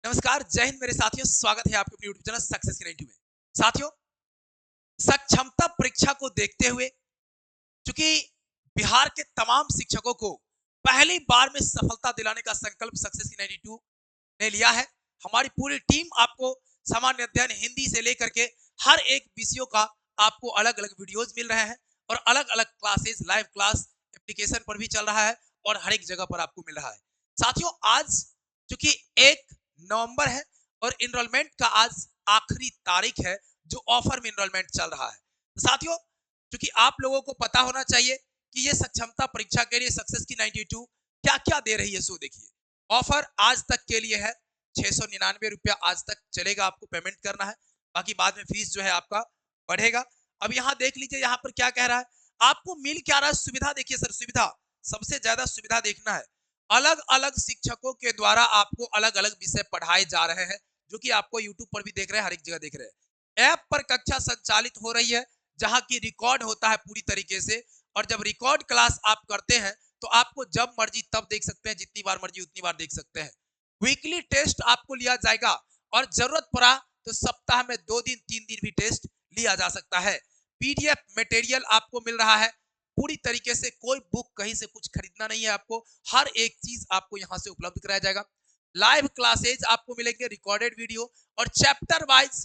नमस्कार, जय हिंद मेरे साथियों। स्वागत है आपके अपने यूट्यूब चैनल सक्सेस की 92 में। साथियों, सक्षमता परीक्षा को देखते हुए चूंकि बिहार के तमाम शिक्षकों को पहली बार में सफलता दिलाने का संकल्प सक्सेस की 92 ने लिया है। हमारी पूरी टीम आपको सामान्य अध्ययन हिंदी से लेकर के हर एक विषयों का आपको अलग अलग वीडियोज मिल रहे हैं और अलग अलग क्लासेस लाइव क्लास एप्लीकेशन पर भी चल रहा है और हर एक जगह पर आपको मिल रहा है। साथियों, आज चूंकि 1 नवंबर है और इनरोलमेंट का आज आखिरी तारीख है जो ऑफर में इनरोलमेंट चल रहा है। तो साथियों, चूंकि आप लोगों को पता होना चाहिए कि ये सक्षमता परीक्षा के लिए सक्सेस की 92 क्या क्या दे रही है। सो देखिए, ऑफर आज तक के लिए है 699 रुपया आज तक चलेगा, आपको पेमेंट करना है। बाकी बाद में फीस जो है आपका बढ़ेगा। अब यहाँ देख लीजिए, यहाँ पर क्या कह रहा है, आपको मिल क्या रहा है। सुविधा देखिए सर, सुविधा सबसे ज्यादा सुविधा देखना है। अलग अलग शिक्षकों के द्वारा आपको अलग अलग विषय पढ़ाए जा रहे हैं, जो कि आपको यूट्यूब पर भी देख रहे हैं, हर एक जगह देख रहे हैं। ऐप पर कक्षा संचालित हो रही है, जहां की रिकॉर्ड होता है पूरी तरीके से। और जब रिकॉर्ड क्लास आप करते हैं तो आपको जब मर्जी तब देख सकते हैं, जितनी बार मर्जी उतनी बार देख सकते हैं। वीकली टेस्ट आपको लिया जाएगा और जरूरत पड़ा तो सप्ताह में 2 दिन 3 दिन भी टेस्ट लिया जा सकता है। पीडीएफ मटेरियल आपको मिल रहा है पूरी तरीके से। कोई बुक कहीं से कुछ खरीदना नहीं है आपको, हर एक चीज आपको यहां से उपलब्ध कराया जाएगा। लाइव क्लासेज आपको मिलेंगे, रिकॉर्डेड वीडियो और chapter wise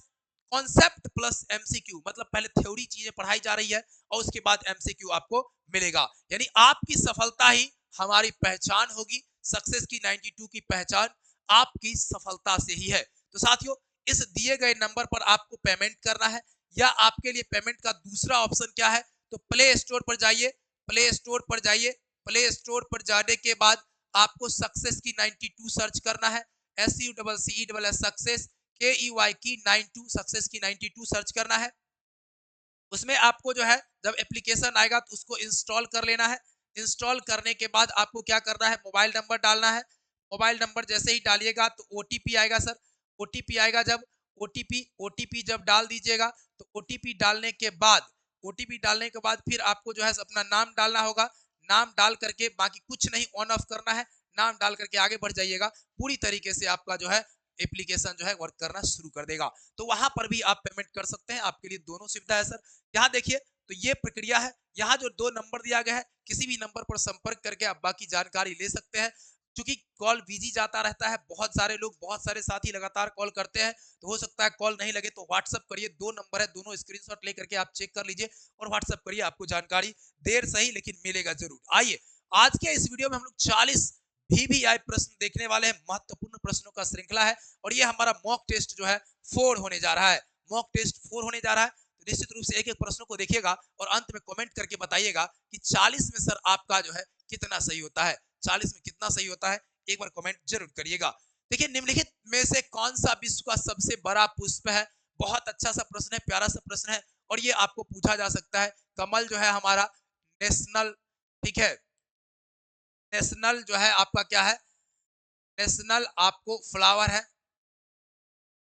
concept plus MCQ, मतलब पहले थ्योरी चीजें पढ़ाई जा रही है और उसके बाद एमसीक्यू आपको मिलेगा। यानी आपकी सफलता ही हमारी पहचान होगी। सक्सेस की 92 की पहचान आपकी सफलता से ही है। तो साथियों, इस दिए गए नंबर पर आपको पेमेंट करना है, या आपके लिए पेमेंट का दूसरा ऑप्शन क्या है, तो प्ले स्टोर पर जाइए। प्ले स्टोर पर जाइए, प्ले स्टोर पर जाने के बाद आपको सक्सेस की 92 सर्च करना है। SUCCESS सक्सेस KEY की 92 सक्सेस की 92 सर्च करना है। उसमें आपको जो है जब एप्लीकेशन आएगा तो उसको इंस्टॉल कर लेना है। इंस्टॉल करने के बाद आपको क्या करना है, मोबाइल नंबर डालना है। मोबाइल नंबर जैसे ही डालिएगा तो ओटीपी आएगा सर। ओटीपी आएगा जब ओटीपी जब डाल दीजिएगा तो ओटीपी डालने के बाद फिर आपको जो है अपना नाम डालना होगा। नाम डाल करके बाकी कुछ नहीं, ऑन ऑफ करना है। नाम डाल करके आगे बढ़ जाइएगा। पूरी तरीके से आपका जो है एप्लीकेशन जो है वर्क करना शुरू कर देगा। तो वहां पर भी आप पेमेंट कर सकते हैं, आपके लिए दोनों सुविधा है सर। यहाँ देखिए, तो ये प्रक्रिया है। यहाँ जो 2 नंबर दिया गया है, किसी भी नंबर पर संपर्क करके आप बाकी जानकारी ले सकते हैं। क्योंकि कॉल बिजी जाता रहता है, बहुत सारे लोग, बहुत सारे साथी लगातार कॉल करते हैं, तो हो सकता है कॉल नहीं लगे तो व्हाट्सअप करिए। 2 नंबर है, दोनों स्क्रीनशॉट लेकर के आप चेक कर लीजिए और व्हाट्सअप करिए। आपको जानकारी देर सही लेकिन मिलेगा जरूर। आइए, आज के इस वीडियो में हम लोग 40 VVI प्रश्न देखने वाले हैं। महत्वपूर्ण प्रश्नों का श्रृंखला है और ये हमारा मॉक टेस्ट जो है 4 होने जा रहा है। मॉक टेस्ट 4 होने जा रहा है, तो निश्चित रूप से एक एक प्रश्नों को देखिएगा और अंत में कमेंट करके बताइएगा कि 40 में सर आपका जो है कितना सही होता है। 40 में कितना सही होता है, एक बार कमेंट जरूर करिएगा। देखिए, निम्नलिखित में से कौन सा विश्व का सबसे बड़ा पुष्प है। बहुत अच्छा सा प्रश्न है, प्यारा सा प्रश्न है और ये आपको पूछा जा सकता है। कमल जो है हमारा नेशनल, ठीक है, नेशनल जो है आपका क्या है, नेशनल आपको फ्लावर है।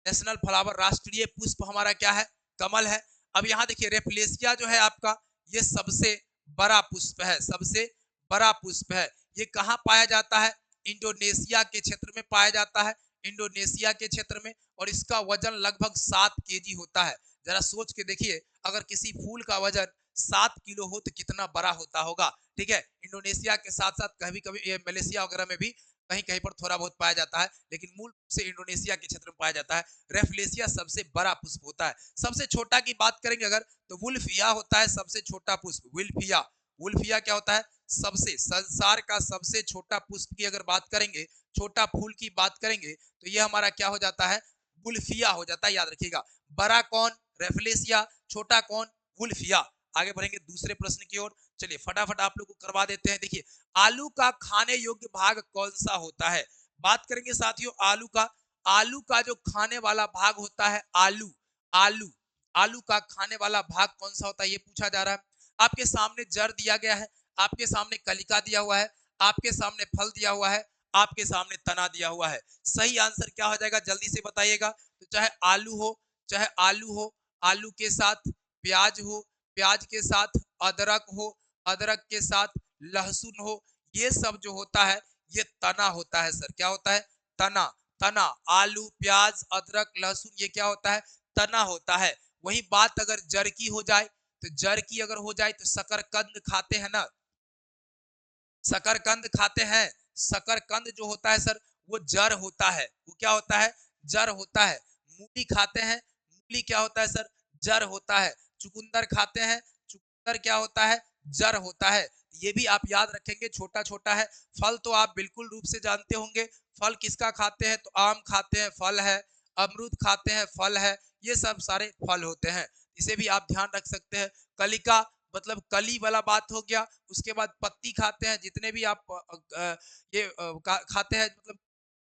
नेशनल फ्लावर, राष्ट्रीय पुष्प हमारा क्या है, कमल है। अब यहाँ देखिए, रेफलेसिया जो है आपका, ये सबसे बड़ा पुष्प है, सबसे बड़ा पुष्प है। ये कहाँ पाया जाता है, इंडोनेशिया के क्षेत्र में पाया जाता है, इंडोनेशिया के क्षेत्र में। और इसका वजन लगभग 7 kg होता है। जरा सोच के देखिए, अगर किसी फूल का वजन 7 किलो हो तो कितना बड़ा होता होगा। ठीक है, इंडोनेशिया के साथ साथ कभी कभी ये मलेशिया वगैरह में भी कहीं कहीं पर थोड़ा बहुत पाया जाता है, लेकिन मूल से इंडोनेशिया के क्षेत्र में पाया जाता है। रेफलेसिया सबसे बड़ा पुष्प होता है। सबसे छोटा की बात करेंगे अगर, तो वुल्फिया होता है सबसे छोटा पुष्प। वुल्फिया, वुल्फिया क्या होता है, सबसे, संसार का सबसे छोटा पुष्प की अगर बात करेंगे, छोटा फूल की बात करेंगे, तो ये हमारा क्या हो जाता है, वुल्फिया हो जाता है। याद रखिएगा, बड़ा कौन, रेफलेसिया, छोटा कौन, वुल्फिया। आगे बढ़ेंगे दूसरे प्रश्न की ओर। चलिए फटाफट आप लोग को करवा देते हैं। देखिए, आलू का खाने योग्य भाग कौन सा होता है। बात करेंगे साथियों आलू का। आलू का जो खाने वाला भाग होता है, आलू, आलू, आलू का खाने वाला भाग कौन सा होता है, ये पूछा जा रहा है। आपके सामने जड़ दिया गया है, आपके सामने कलिका दिया हुआ है, आपके सामने फल दिया हुआ है, आपके सामने तना दिया हुआ है। सही आंसर क्या हो जाएगा, जल्दी से बताइएगा। तो चाहे आलू हो, चाहे आलू हो, आलू के साथ प्याज हो, प्याज के साथ अदरक हो, अदरक के साथ लहसुन हो, ये सब जो होता है ये तना होता है सर। क्या होता है, तना। तना। आलू, प्याज, अदरक, लहसुन ये क्या होता है? तना होता है। वही बात अगर जर की हो जाए, तो जर की अगर हो जाए तो शकरकंद खाते हैं ना, शकरकंद खाते हैं। शकरकंद जो होता है सर, वो जड़ होता है। वो क्या होता है? जड़ होता है। मूली खाते हैं, मूली क्या होता है सर? जड़ होता है। चुकंदर खाते हैं, चुकंदर क्या होता है? जड़ होता है। ये भी आप याद रखेंगे, छोटा छोटा है। फल तो आप बिल्कुल रूप से जानते होंगे। फल किसका खाते हैं? तो आम खाते हैं, फल है। अमरूद खाते हैं, फल है। ये सब सारे फल होते हैं। इसे भी आप ध्यान रख सकते हैं। कलिका मतलब कली वाला बात हो गया। उसके बाद पत्ती खाते हैं, जितने भी आप खाते हैं, मतलब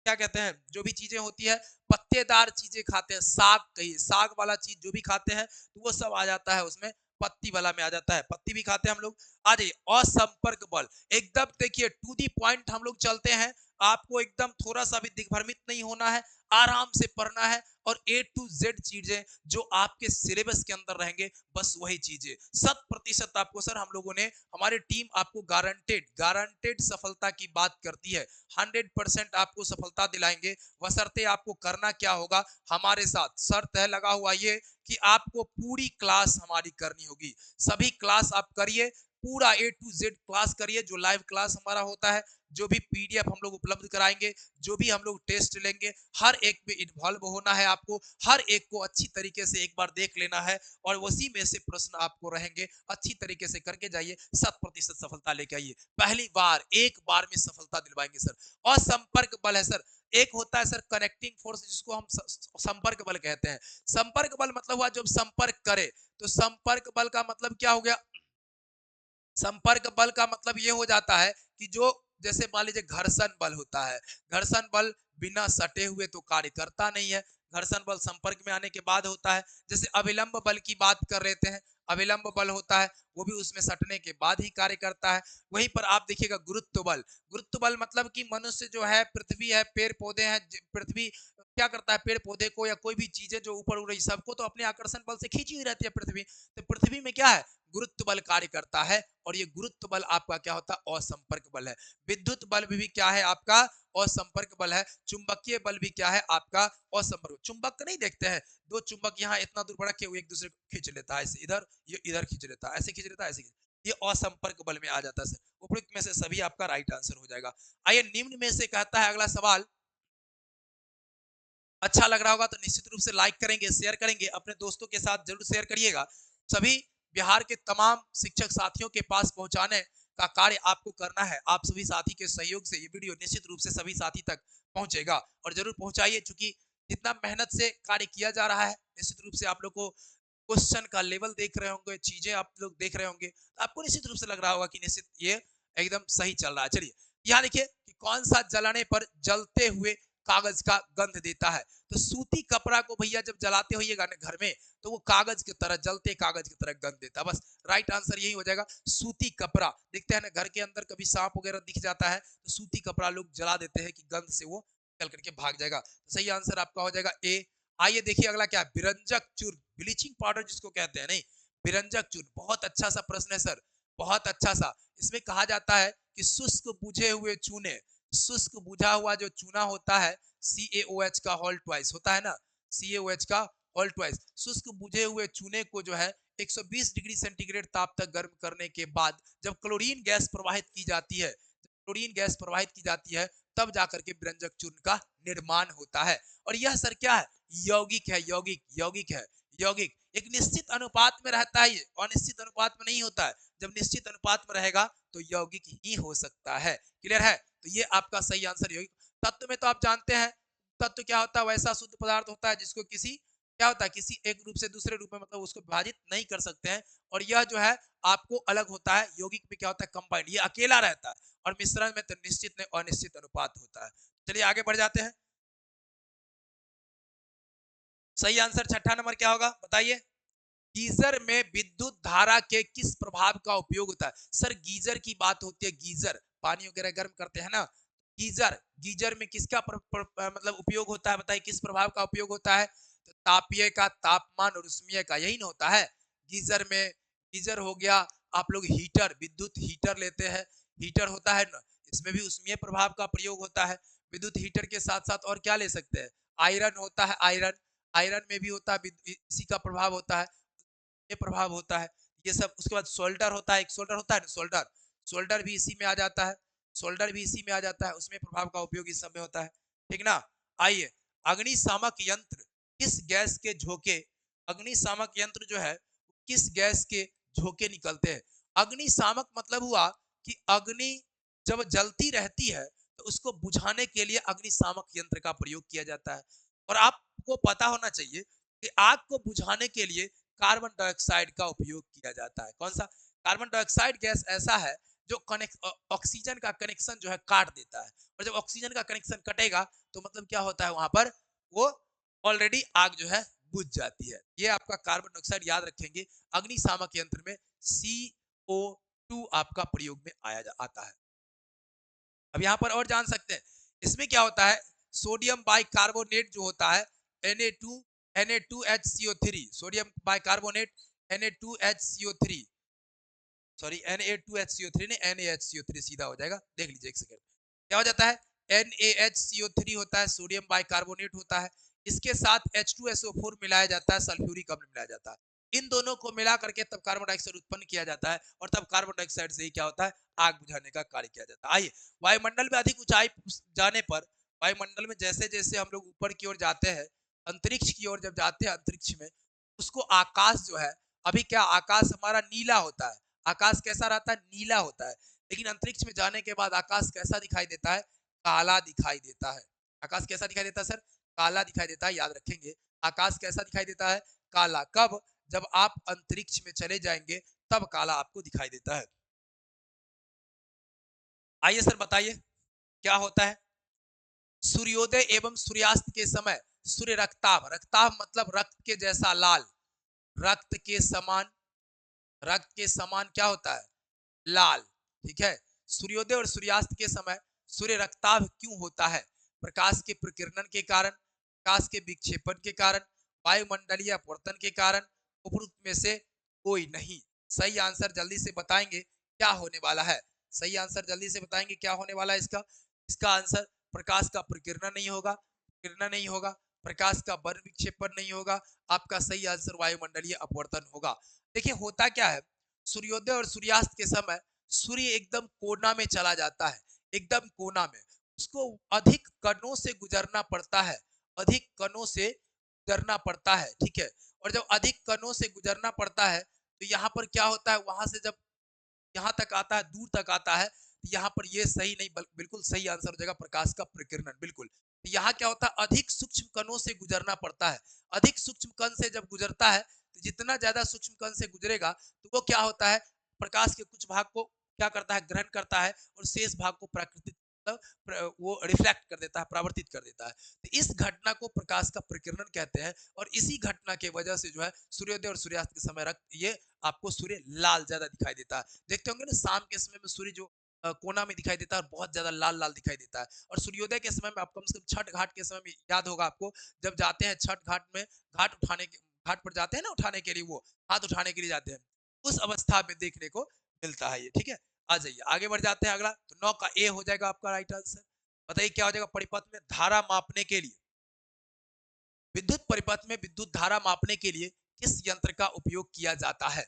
क्या कहते हैं, जो भी चीजें होती है पत्तेदार चीजें खाते हैं, साग कहिए, साग वाला चीज जो भी खाते हैं, तो वो सब आ जाता है उसमें, पत्ती वाला में आ जाता है। पत्ती भी खाते हैं हम लोग। आ जाइए, असंपर्क बल, एकदम देखिए टू दी पॉइंट हम लोग चलते हैं। आपको एकदम थोड़ा सा भी दिग्भ्रमित नहीं होना है, आराम से पढ़ना है, और ए टू जेड चीजें जो आपके सिलेबस के अंदर रहेंगे, बस वही चीजें 100% आपको सर हम लोगों ने, हमारी टीम आपको गारंटेड गारंटेड सफलता की बात करती है। 100% आपको सफलता दिलाएंगे। बशर्ते आपको करना क्या होगा, हमारे साथ शर्त है लगा हुआ ये कि आपको पूरी क्लास हमारी करनी होगी। सभी क्लास आप करिए, पूरा ए टू जेड क्लास करिए। जो लाइव क्लास हमारा होता है, जो भी पीडीएफ हम लोग उपलब्ध कराएंगे, जो भी हम लोग टेस्ट लेंगे, हर एक में इन्वॉल्व होना है आपको। हर एक को अच्छी तरीके से एक बार देख लेना है, और उसी में से प्रश्न आपको रहेंगे, अच्छी तरीके से करके जाइए, 100% सफलता लेके आइए। पहली बार एक बार में सफलता दिलवाएंगे सर। और संपर्क बल है सर, एक होता है सर कनेक्टिंग फोर्स, जिसको हम संपर्क बल कहते हैं। संपर्क बल मतलब हुआ जब संपर्क करे, तो संपर्क बल का मतलब क्या हो गया? संपर्क बल का मतलब ये हो जाता है कि जो, जैसे मान लीजिए घर्षण बल होता है, घर्षण बल बिना सटे हुए तो कार्य करता नहीं है, घर्षण बल संपर्क में आने के बाद होता है। जैसे अविलंब बल की बात कर रहे हैं, अविलंब बल होता है, वो भी उसमें सटने के बाद ही कार्य करता है। वहीं पर आप देखिएगा गुरुत्व बल, गुरुत्व बल मतलब कि मनुष्य जो है, पृथ्वी है, पेड़ पौधे हैं, पृथ्वी क्या करता है, पेड़ पौधे को या कोई भी चीजें जो ऊपर उड़ रही, सबको तो अपने आकर्षण बल से खींची हुई रहती है पृथ्वी। तो पृथ्वी में क्या है? गुरुत्व बल कार्य करता है, और ये गुरुत्व बल आपका क्या होता है? असंपर्क बल है। विद्युत बल भी क्या है आपका? असंपर्क बल है। चुंबकीय बल भी क्या है आपका? असंपर्क। चुंबक नहीं देखते हैं, दो चुंबक यहाँ इतना दूर बढ़ के एक दूसरे को खींच लेता है, ऐसे इधर, ये इधर खींच लेता है, ऐसे खींच लेता है, ऐसे ये असंपर्क बल में आ जाता है सर। उपयुक्त में से सभी आपका राइट आंसर हो जाएगा। आइए निम्न में से कहता है अगला सवाल, अच्छा लग रहा होगा तो निश्चित रूप से लाइक करेंगे, शेयर करेंगे, अपने दोस्तों के साथ जरूर शेयर करिएगा। सभी बिहार के तमाम शिक्षक साथियों के पास पहुंचाने का कार्य आपको करना है। आप सभी साथी के सहयोग से ये वीडियो निश्चित रूप से सभी साथी तक पहुंचेगा, और जरूर पहुंचाइए, क्योंकि जितना मेहनत से कार्य किया जा रहा है, निश्चित रूप से आप लोग को क्वेश्चन का लेवल देख रहे होंगे, चीजें आप लोग देख रहे होंगे, तो आपको निश्चित रूप से लग रहा होगा कि निश्चित ये एकदम सही चल रहा है। चलिए यहाँ देखिए कि कौन सा जलाने पर जलते हुए कागज का गंध देता है। तो सूती कपड़ा को भैया जब जलाते होइएगा ना घर में, तो वो कागज की तरह, जलते कागज की तरह गंध देता है। बस राइट आंसर यही हो जाएगा, सूती कपड़ा। देखते हैं ना घर के अंदर कभी सांप वगैरह दिख जाता है, तो सूती कपड़ा लोग जला देते हैं कि गंध से वो निकल करके भाग जाएगा। तो सही आंसर आपका हो जाएगा ए। आइए देखिए अगला क्या है, बिरंजक चूर्ण, ब्लीचिंग पाउडर जिसको कहते हैं, नहीं, बिरंजक चूर्ण। बहुत अच्छा सा प्रश्न है सर, बहुत अच्छा सा। इसमें कहा जाता है कि शुष्क बुझे हुए चूने, शुष्क बुझा हुआ जो चूना होता है, CaOH का होल ट्वाइस होता है ना, CaOH का होल ट्वाइस, शुष्क बुझे हुए चूने को जो है 120 डिग्री सेंटीग्रेड ताप तक गर्म करने के बाद जब क्लोरीन गैस प्रवाहित की जाती है, क्लोरीन गैस प्रवाहित की जाती है, तब जाकर के बिरंजक चूर्ण का निर्माण होता है। और यह सर क्या है? यौगिक है, यौगिक, यौगिक है, यौगिक। एक निश्चित अनुपात में रहता है, ये अनिश्चित अनुपात में नहीं होता है। जब निश्चित अनुपात में रहेगा तो यौगिक ही हो सकता है। क्लियर है? तो ये आपका सही आंसर यौगिक। तत्व में तो आप जानते हैं, तत्व क्या होता है? वैसा शुद्ध पदार्थ होता है जिसको किसी, क्या होता है, किसी एक रूप से दूसरे रूप में, मतलब उसको विभाजित नहीं कर सकते हैं। और यह जो है आपको अलग होता है, यौगिक में क्या होता है? कंबाइंड, ये अकेला रहता है, और मिश्रण में तो निश्चित में अनिश्चित अनुपात होता है। चलिए आगे बढ़ जाते हैं। सही आंसर छठा नंबर क्या होगा बताइए? गीजर में विद्युत धारा के किस प्रभाव का उपयोग होता है? सर गीजर की बात होती है, गीजर पानी वगैरह गर्म करते हैं ना, गीजर, गीजर में किसका मतलब उपयोग होता है बताइए, किस प्रभाव का उपयोग होता है? तो तापीय का, तापमान और उष्मीय का, यही ना होता है गीजर में। गीजर हो गया, आप लोग हीटर, विद्युत हीटर लेते हैं, हीटर होता है ना, इसमें भी उष्मीय प्रभाव का प्रयोग होता है। विद्युत हीटर के साथ साथ और क्या ले सकते हैं, आयरन होता है, आयरन, आयरन में भी होता है, इसी का प्रभाव होता है, ये प्रभाव होता है, ये सब। उसके बाद सोल्डर होता है, एक सोल्डर होता है ना, सोल्डर, सोल्डर भी इसी में आ जाता है, सोल्डर भी इसी में आ जाता है, उसमें प्रभाव का उपयोग इस सब में होता है, ठीक ना। आइए, अग्निशामक यंत्र किस गैस के झोंके, अग्निशामक यंत्र जो है किस गैस के झोंके निकलते हैं। अग्निशामक मतलब हुआ कि अग्नि जब जलती रहती है तो उसको बुझाने के लिए अग्निशामक यंत्र का प्रयोग किया जाता है। और आपको पता होना चाहिए कि आग को बुझाने के लिए कार्बन डाइऑक्साइड का उपयोग किया जाता है। कौन सा? कार्बन डाइऑक्साइड गैस ऐसा है जो ऑक्सीजन का कनेक्शन जो है काट देता है, और जब ऑक्सीजन का कनेक्शन कटेगा तो मतलब क्या होता है, वहां पर वो ऑलरेडी आग जो है बुझ जाती है। ये आपका कार्बन डाइऑक्साइड याद रखेंगे, अग्निशामक यंत्र में CO2 आपका प्रयोग में आता है। अब यहाँ पर और जान सकते हैं, इसमें क्या होता है, सोडियम बाइकार्बोनेट जो होता है Na2HCO3, sodium bicarbonate Na2HCO3, sorry Na2HCO3 ने NaHCO3 सीधा हो जाएगा, देख लीजिए एक सेकंड। क्या हो जाता है, NaHCO3 होता है, सोडियम बाइकार्बोनेट होता है, इसके साथ H2SO4 मिलाया जाता है, सल्फ्यूरिक अम्ल मिलाया जाता है। इन दोनों को मिला करके तब कार्बन डाइऑक्साइड उत्पन्न किया जाता है, और तब कार्बन डाइऑक्साइड से ही क्या होता है, आग बुझाने का कार्य किया जाता है। आइए, वायुमंडल में अधिक ऊंचाई जाने पर, वायुमंडल में जैसे जैसे हम लोग ऊपर की ओर जाते हैं, अंतरिक्ष की ओर जब जाते हैं, अंतरिक्ष में उसको आकाश जो है, अभी क्या आकाश हमारा नीला होता है, आकाश कैसा रहता है, नीला होता है, लेकिन अंतरिक्ष में जाने के बाद आकाश कैसा दिखाई देता है, काला दिखाई देता है। आकाश कैसा दिखाई देता है सर, काला दिखाई देता है, याद रखेंगे, आकाश कैसा दिखाई देता है, काला। कब? जब आप अंतरिक्ष में चले जाएंगे तब काला आपको दिखाई देता है। आइए सर बताइए क्या होता है, सूर्योदय एवं सूर्यास्त के समय सूर्य रक्ताभ, रक्ताभ मतलब रक्त के जैसा लाल, रक्त के समान, रक्त के समान क्या होता है, लाल, ठीक है। सूर्योदय और सूर्यास्त के समय सूर्य रक्ताभ क्यों होता है? प्रकाश के प्रकीर्णन के कारण, प्रकाश के विक्षेपण के कारण, वायुमंडलीय अपवर्तन के कारण, उपरोक्त में से कोई नहीं। सही आंसर जल्दी से बताएंगे क्या होने वाला है, सही आंसर जल्दी से बताएंगे क्या होने वाला है इसका। इसका आंसर प्रकाश का प्रकीर्णन नहीं होगा, प्रकीर्णन नहीं होगा, प्रकाश का वन विक्षेपण नहीं होगा, आपका सही आंसर वायुमंडलीय अपवर्तन होगा। देखिए होता क्या है, सूर्योदय और सूर्यास्त के समय सूर्य एकदम कोना में चला जाता है, एकदम कोना में, उसको अधिक कणों से गुजरना पड़ता है, अधिक कणों से गुजरना पड़ता है, ठीक है। और जब अधिक कणों से गुजरना पड़ता है तो यहाँ पर क्या होता है, वहां से जब यहाँ तक आता है, दूर तक आता है, तो यहाँ पर ये सही नहीं, बिल्कुल सही आंसर हो जाएगा प्रकाश का प्रकीर्णन, बिल्कुल। तो यहाँ क्या होता है, अधिक सूक्ष्म कणों से गुजरना पड़ता है, अधिक सूक्ष्म कण से जब गुजरता है तो जितना ज्यादा सूक्ष्म कण से गुजरेगा तो वो क्या होता है, प्रकाश के कुछ भाग को क्या करता है, ग्रहण करता है, और शेष भाग को प्राकृतिक वो रिफ्लेक्ट कर देता है, परावर्तित कर देता है। तो इस घटना को प्रकाश का प्रकीर्णन कहते हैं, और इसी घटना के वजह से जो है सूर्योदय और सूर्यास्त के समय ये आपको सूर्य लाल ज्यादा दिखाई देता है। देखते होंगे ना शाम के समय में सूर्य जो कोना में दिखाई देता है और बहुत ज्यादा लाल लाल दिखाई देता है। और सूर्योदय के समय में आप कम से कम छठ घाट के समय में याद होगा आपको, जब जाते हैं छठ घाट में, घाट उठाने के, घाट पर जाते हैं ना उठाने के लिए, वो हाथ उठाने के लिए जाते हैं, उस अवस्था में देखने को मिलता है ये, ठीक है। आ जाइए आगे बढ़ जाते हैं, अगला तो 9 का ए हो जाएगा आपका राइट आंसर। बताइए क्या हो जाएगा, परिपथ में धारा मापने के लिए, विद्युत परिपथ में विद्युत धारा मापने के लिए किस यंत्र का उपयोग किया जाता है,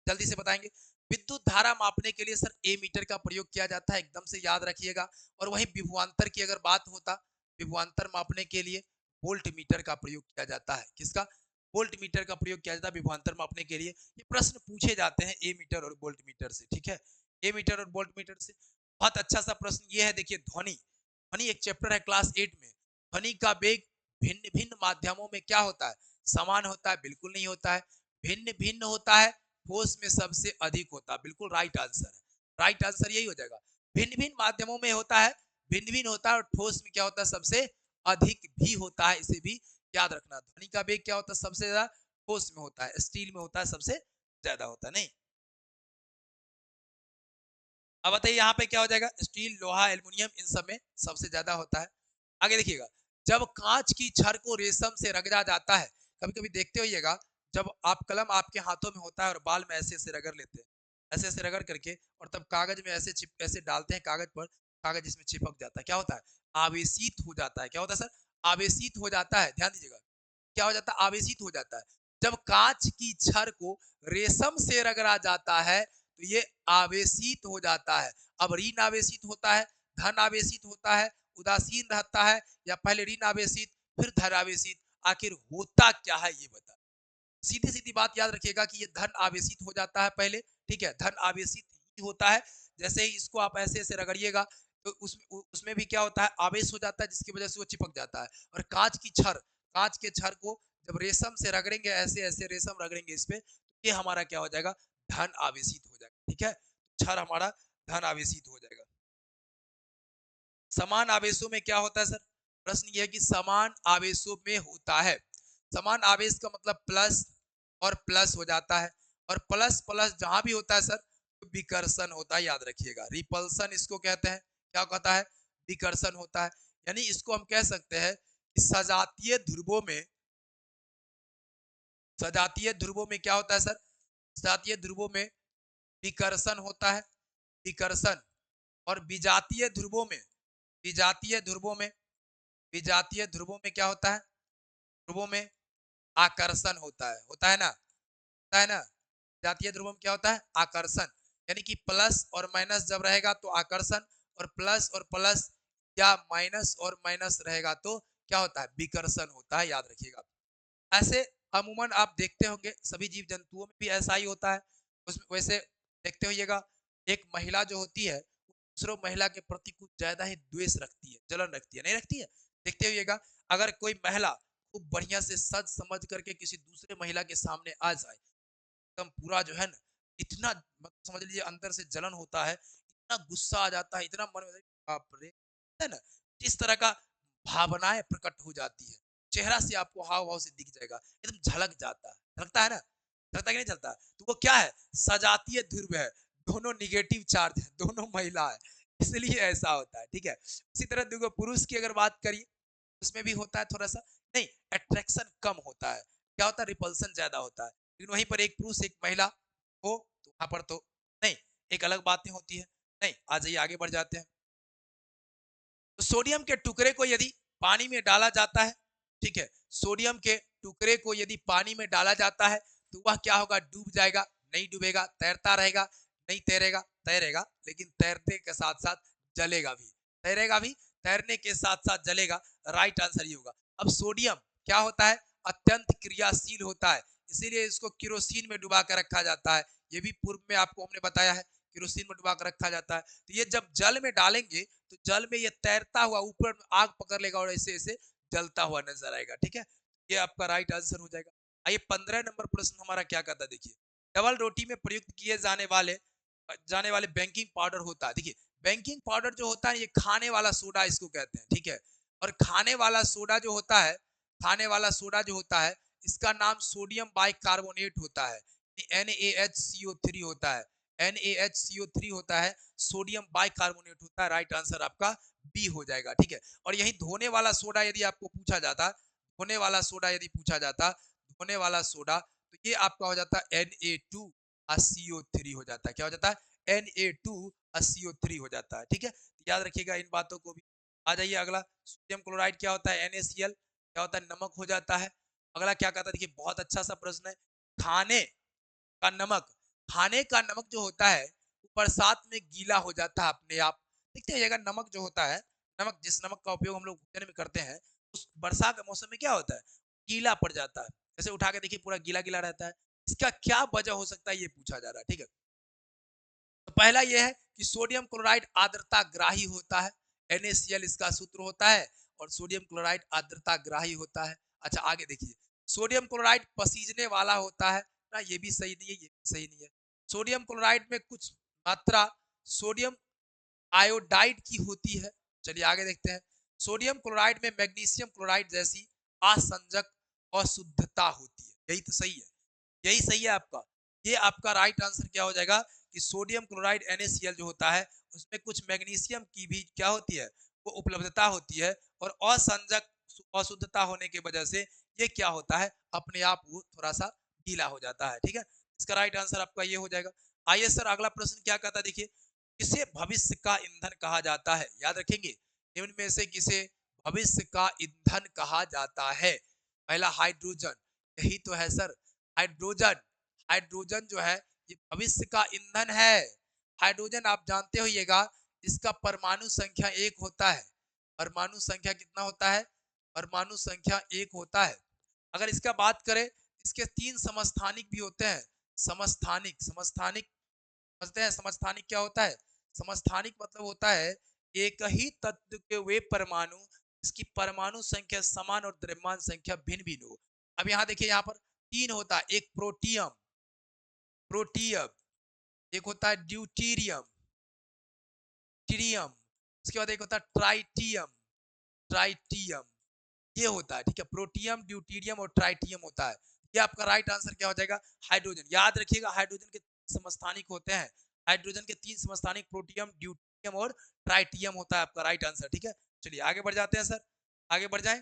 जल्दी से बताएंगे। विद्युत धारा मापने के लिए सर ए मीटर का प्रयोग किया जाता है, एकदम से याद रखिएगा। और वहीं विभवांतर की अगर बात होता, विभवांतर मापने के लिए वोल्ट मीटर का प्रयोग किया जाता है, किसका, वोल्ट मीटर का प्रयोग किया जाता है विभवांतर मापने के लिए। ये प्रश्न पूछे जाते हैं ए मीटर और वोल्ट मीटर से, ठीक है, ए मीटर और वोल्ट मीटर से। बहुत अच्छा सा प्रश्न ये है, देखिए ध्वनि, ध्वनि एक चैप्टर है क्लास 8 में। ध्वनि का वेग भिन्न भिन्न माध्यमों में क्या होता है, समान होता है, बिल्कुल नहीं होता है, भिन्न भिन्न होता है, ठोस में सबसे अधिक होता है, बिल्कुल राइट आंसर है, राइट आंसर यही हो जाएगा। भिन्न भिन्न माध्यमों में होता है, भिन्न भिन्न होता है, और ठोस में क्या होता है, सबसे अधिक भी होता है, इसे भी याद रखना। ध्वनि का वेग क्या होता है, सबसे ज्यादा ठोस में होता है, स्टील में होता है, सबसे ज्यादा होता है, नहीं। अब बताइए यहाँ पे क्या हो जाएगा, स्टील, लोहा, एल्युमिनियम, इन सब में सबसे ज्यादा होता है। आगे देखिएगा, जब कांच की छड़ को रेशम से रगड़ा जाता है, कभी कभी देखते होइएगा, जब आप कलम आपके हाथों में होता है और बाल में ऐसे ऐसे रगड़ लेते हैं, ऐसे ऐसे रगड़ करके, और तब कागज में ऐसे ऐसे डालते हैं कागज पर, कागज इसमें चिपक जाता है, क्या होता है, आवेशित हो जाता है। क्या होता है सर? आवेशित हो जाता है। ध्यान दीजिएगा, क्या हो जाता है? आवेशित हो जाता है। जब कांच की छड़ को रेशम से रगड़ा जाता है तो ये आवेशित हो जाता है। अब ऋण आवेशित होता है, धन आवेशित होता है, उदासीन रहता है, या पहले ऋण आवेशित फिर धन आवेशित, आखिर होता क्या है ये बता। सीधी सीधी बात याद रखिएगा कि ये धन आवेशित हो जाता है पहले, ठीक है, धन आवेशित ही होता है। जैसे ही इसको आप ऐसे ऐसे रगड़िएगा तो उसमें भी क्या होता है? आवेश हो जाता है, जिसकी वजह से वो चिपक जाता है। और कांच के छड़ को जब रेशम से रगड़ेंगे, ऐसे ऐसे रेशम रगड़ेंगे इस पे, तो ये हमारा क्या हो जाएगा? धन आवेशित हो जाएगा। ठीक है, छड़ हमारा धन आवेशित हो जाएगा। समान आवेशों में क्या होता है सर? प्रश्न ये है कि समान आवेशों में होता है। समान आवेश का मतलब प्लस और प्लस हो जाता है, और प्लस प्लस जहां भी होता है सर तो विकर्षण होता है, याद रखिएगा। रिपल्सन इसको कहते हैं। क्या कहता है? विकर्षण होता है। यानी इसको हम कह सकते हैं कि सजातीय ध्रुवों में क्या होता है सर? सजातीय ध्रुवों में विकर्षण होता है, विकर्षण। और विजातीय ध्रुवों में विजातीय ध्रुवों में क्या होता है? ध्रुवों में आकर्षण होता है ना, होता है ना। जातीय ध्रुवों में क्या होता है? आकर्षण। यानी कि प्लस और माइनस जब रहेगा तो आकर्षण, और प्लस या माइनस और माइनस रहेगा तो क्या होता है? विकर्षण होता है, याद रखिएगा। ऐसे अमूमन आप देखते होंगे सभी जीव जंतुओं में भी ऐसा ही होता है। उसमें वैसे देखते होइएगा, एक महिला जो होती है दूसरों महिला के प्रति कुछ ज्यादा ही द्वेष रखती है, जलन रखती है, नहीं रखती है? देखते होइएगा, अगर कोई महिला खूब बढ़िया से सज समझ करके किसी दूसरे महिला के सामने आ जाए, एकदम पूरा जो है ना, इतना मतलब समझ लीजिए अंदर से जलन होता है, इतना गुस्सा आ जाता है, इतना मन में बाप रे, है ना, इस तरह का भावनाएं प्रकट हो जाती है। चेहरा से आपको हाव भाव से दिख जाएगा, एकदम झलक जाता है, झलकता है ना, झलकता कि नहीं झलकता? तो वो क्या है? सजातीय ध्रुव है, दोनों निगेटिव चार्ज है, दोनों महिला है, इसलिए ऐसा होता है। ठीक है, इसी तरह देखो पुरुष की अगर बात करिए, उसमें भी होता है थोड़ा सा, नहीं, अट्रैक्शन कम होता है, क्या होता है? रिपल्सन ज्यादा होता है। लेकिन वहीं पर एक पुरुष एक महिला हो तो वहां पर तो नहीं, एक अलग बातें होती है। नहीं, आ जाइए आगे बढ़ जाते हैं। तो सोडियम के टुकड़े को यदि पानी में डाला जाता है, ठीक है, सोडियम के टुकड़े को यदि पानी में डाला जाता है तो वह क्या होगा? डूब जाएगा? नहीं डूबेगा, तैरता रहेगा? नहीं तैरेगा, तैरेगा लेकिन तैरने के साथ साथ जलेगा भी, तैरेगा भी, तैरने के साथ साथ जलेगा। राइट आंसर ये होगा। अब सोडियम क्या होता है? अत्यंत क्रियाशील होता है, इसीलिए इसको केरोसिन में डुबा कर रखा जाता है। ये भी पूर्व में आपको हमने बताया है, केरोसिन में डुबा कर रखा जाता है। तो ये जब जल में डालेंगे तो जल में ये तैरता हुआ ऊपर आग पकड़ लेगा और ऐसे ऐसे जलता हुआ नजर आएगा। ठीक है, ये आपका राइट आंसर हो जाएगा। आइए 15 नंबर प्रश्न हमारा क्या कहता है, देखिए। डबल रोटी में प्रयुक्त किए जाने वाले बेकिंग पाउडर होता है। देखिए, बेकिंग पाउडर जो होता है ये खाने वाला सोडा इसको कहते हैं, ठीक है। और खाने वाला सोडा जो होता है, खाने वाला सोडा जो होता है, इसका नाम सोडियम बाइकार्बोनेट होता है, NaHCO3 होता है, NaHCO3 होता है, सोडियम बाइकार्बोनेट होता है। राइट आंसर आपका बी हो जाएगा। ठीक है, और यही धोने वाला सोडा यदि आपको पूछा जाता, धोने वाला सोडा यदि पूछा जाता, धोने वाला सोडा, तो ये आपका हो जाता है Na2CO3 हो जाता है। क्या हो जाता है? Na2CO3 हो जाता है। ठीक है, तो याद रखिएगा इन बातों को भी। आ जाइए अगला, सोडियम क्लोराइड क्या होता है? NaCl क्या होता है? नमक हो जाता है। अगला क्या कहता है, देखिए बहुत अच्छा सा प्रश्न है। खाने का नमक, खाने का नमक जो होता है वो बरसात में गीला हो जाता है अपने आप। देखते हैं नमक जो होता है, नमक जिस नमक का उपयोग हम लोग भोजन में करते हैं, उस बरसात के मौसम में क्या होता है? गीला पड़ जाता है। जैसे उठा के देखिए पूरा गीला गीला रहता है। इसका क्या वजह हो सकता है ये पूछा जा रहा है। ठीक है, तो पहला ये है कि सोडियम क्लोराइड आर्द्रता ग्राही होता है, NaCl इसका सूत्र होता है, और सोडियम क्लोराइड आर्द्रता ग्राही होता है। अच्छा आगे देखिए, सोडियम क्लोराइड पसीजने वाला होता है ना, ये भी सही नहीं है, ये भी सही नहीं है। सोडियम क्लोराइड में कुछ मात्रा सोडियम आयोडाइड की होती है। चलिए आगे देखते हैं, सोडियम क्लोराइड में मैग्नीशियम क्लोराइड जैसी असंजक अशुद्धता होती है। यही तो सही है, यही सही है आपका। ये आपका राइट आंसर क्या हो जाएगा कि सोडियम क्लोराइड NaCl जो होता है उसमें कुछ मैग्नीशियम की भी क्या होती है? वो उपलब्धता होती है, और असंजक अशुद्धता होने की वजह से ये क्या होता है? अपने आप वो थोड़ा सा गीला हो जाता है। ठीक है, इसका राइट आंसर आपका ये हो जाएगा। आइए सर अगला प्रश्न क्या कहता है, देखिए, किसे भविष्य का ईंधन कहा जाता है? याद रखेंगे, निम्न में से किसे भविष्य का ईंधन कहा जाता है? पहला हाइड्रोजन, यही तो है सर, हाइड्रोजन। हाइड्रोजन जो है ये भविष्य का ईंधन है। हाइड्रोजन आप जानते होइएगा, इसका परमाणु संख्या 1 होता है। परमाणु संख्या कितना होता है? परमाणु संख्या 1 होता है। अगर इसका बात करें, इसके 3 समस्थानिक भी होते हैं। समस्थानिक, समस्थानिक समझते हैं समस्थानिक क्या होता है? समस्थानिक मतलब होता है एक ही तत्व के वे परमाणु इसकी परमाणु संख्या समान और द्रव्यमान संख्या भिन्न भिन्न हो। अब यहाँ देखिए, यहाँ पर 3 होता है। एक प्रोटियम, प्रोटियम, एक होता है ड्यूटीरियम, टीरियम, उसके बाद एक होता है ट्राइटियम, ट्राइटियम, ये होता है। ठीक है, प्रोटियम, ड्यूटीरियम और ट्राइटियम होता है। ये आपका राइट आंसर क्या हो जाएगा? हाइड्रोजन। याद रखिएगा, हाइड्रोजन के समस्थानिक होते हैं। हाइड्रोजन के 3 समस्थानिक प्रोटियम, ड्यूटीरियम और ट्राइटियम होता है आपका राइट आंसर। ठीक है, चलिए आगे बढ़ जाते हैं सर, आगे बढ़ जाएं।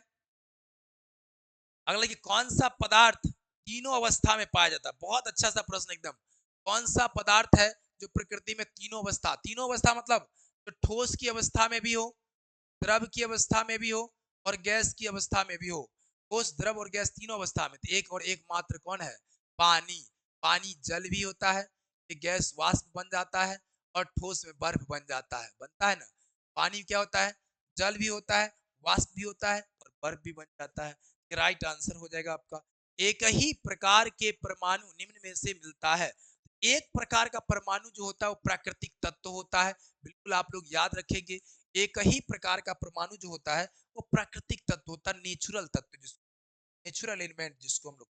अगला कि कौन सा पदार्थ तीनों अवस्था में पाया जाता है? बहुत अच्छा सा प्रश्न एकदम। कौन सा पदार्थ है जो प्रकृति में तीनों अवस्था, तीनों अवस्था मतलब जो ठोस की अवस्था में भी हो, द्रव की अवस्था में भी हो और गैस की अवस्था में भी हो। ठोस, द्रव और गैस तीनों अवस्था में। तो एक और एक मात्र कौन है? पानी। पानी जल भी होता है, ये गैस वाष्प बन जाता है और ठोस में बर्फ बन जाता है, बनता है ना। पानी क्या होता है? जल भी होता है, वाष्प भी होता है और बर्फ भी बन जाता है। राइट आंसर हो जाएगा आपका। एक ही प्रकार के परमाणु निम्न में से मिलता है। एक प्रकार का परमाणु जो होता है वो प्राकृतिक तत्व होता है। बिल्कुल आप लोग याद रखेंगे, एक ही प्रकार का परमाणु जो होता है वो प्राकृतिक तत्व होता है, नेचुरल तत्व, जिसको नेचुरल एलिमेंट जिसको हम लोग।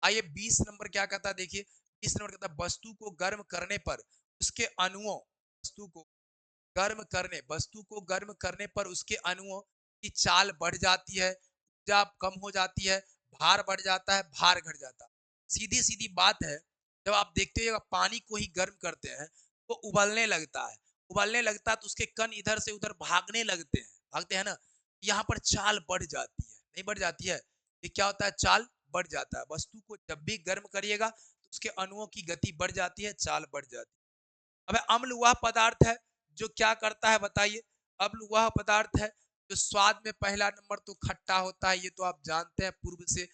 आइए 20 नंबर क्या कहता है, देखिए 20 नंबर कहता है वस्तु को गर्म करने पर उसके अणुओं, वस्तु को गर्म करने, वस्तु को गर्म करने पर उसके अणुओं की चाल बढ़ जाती है, ऊर्जा कम हो जाती है, भार बढ़ जाता है, भार घट जाता है। सीधी सीधी बात है, जब आप देखते हो पानी को ही गर्म करते हैं तो उबलने लगता है, उबलने लगता है तो उसके कण इधर से उधर भागने लगते हैं, भागते हैं ना। यहाँ पर चाल बढ़ जाती है, नहीं बढ़ जाती है? ये क्या होता है? चाल बढ़ जाता है। वस्तु को जब भी गर्म करिएगा तो उसके अणुओं की गति बढ़ जाती है, चाल बढ़ जाती है। अब अम्ल वह पदार्थ है जो क्या करता है, बताइए। अम्ल वह पदार्थ है जो स्वाद में पहला नंबर तो खट्टा होता है, ये तो आप जानते हैं पूर्व से।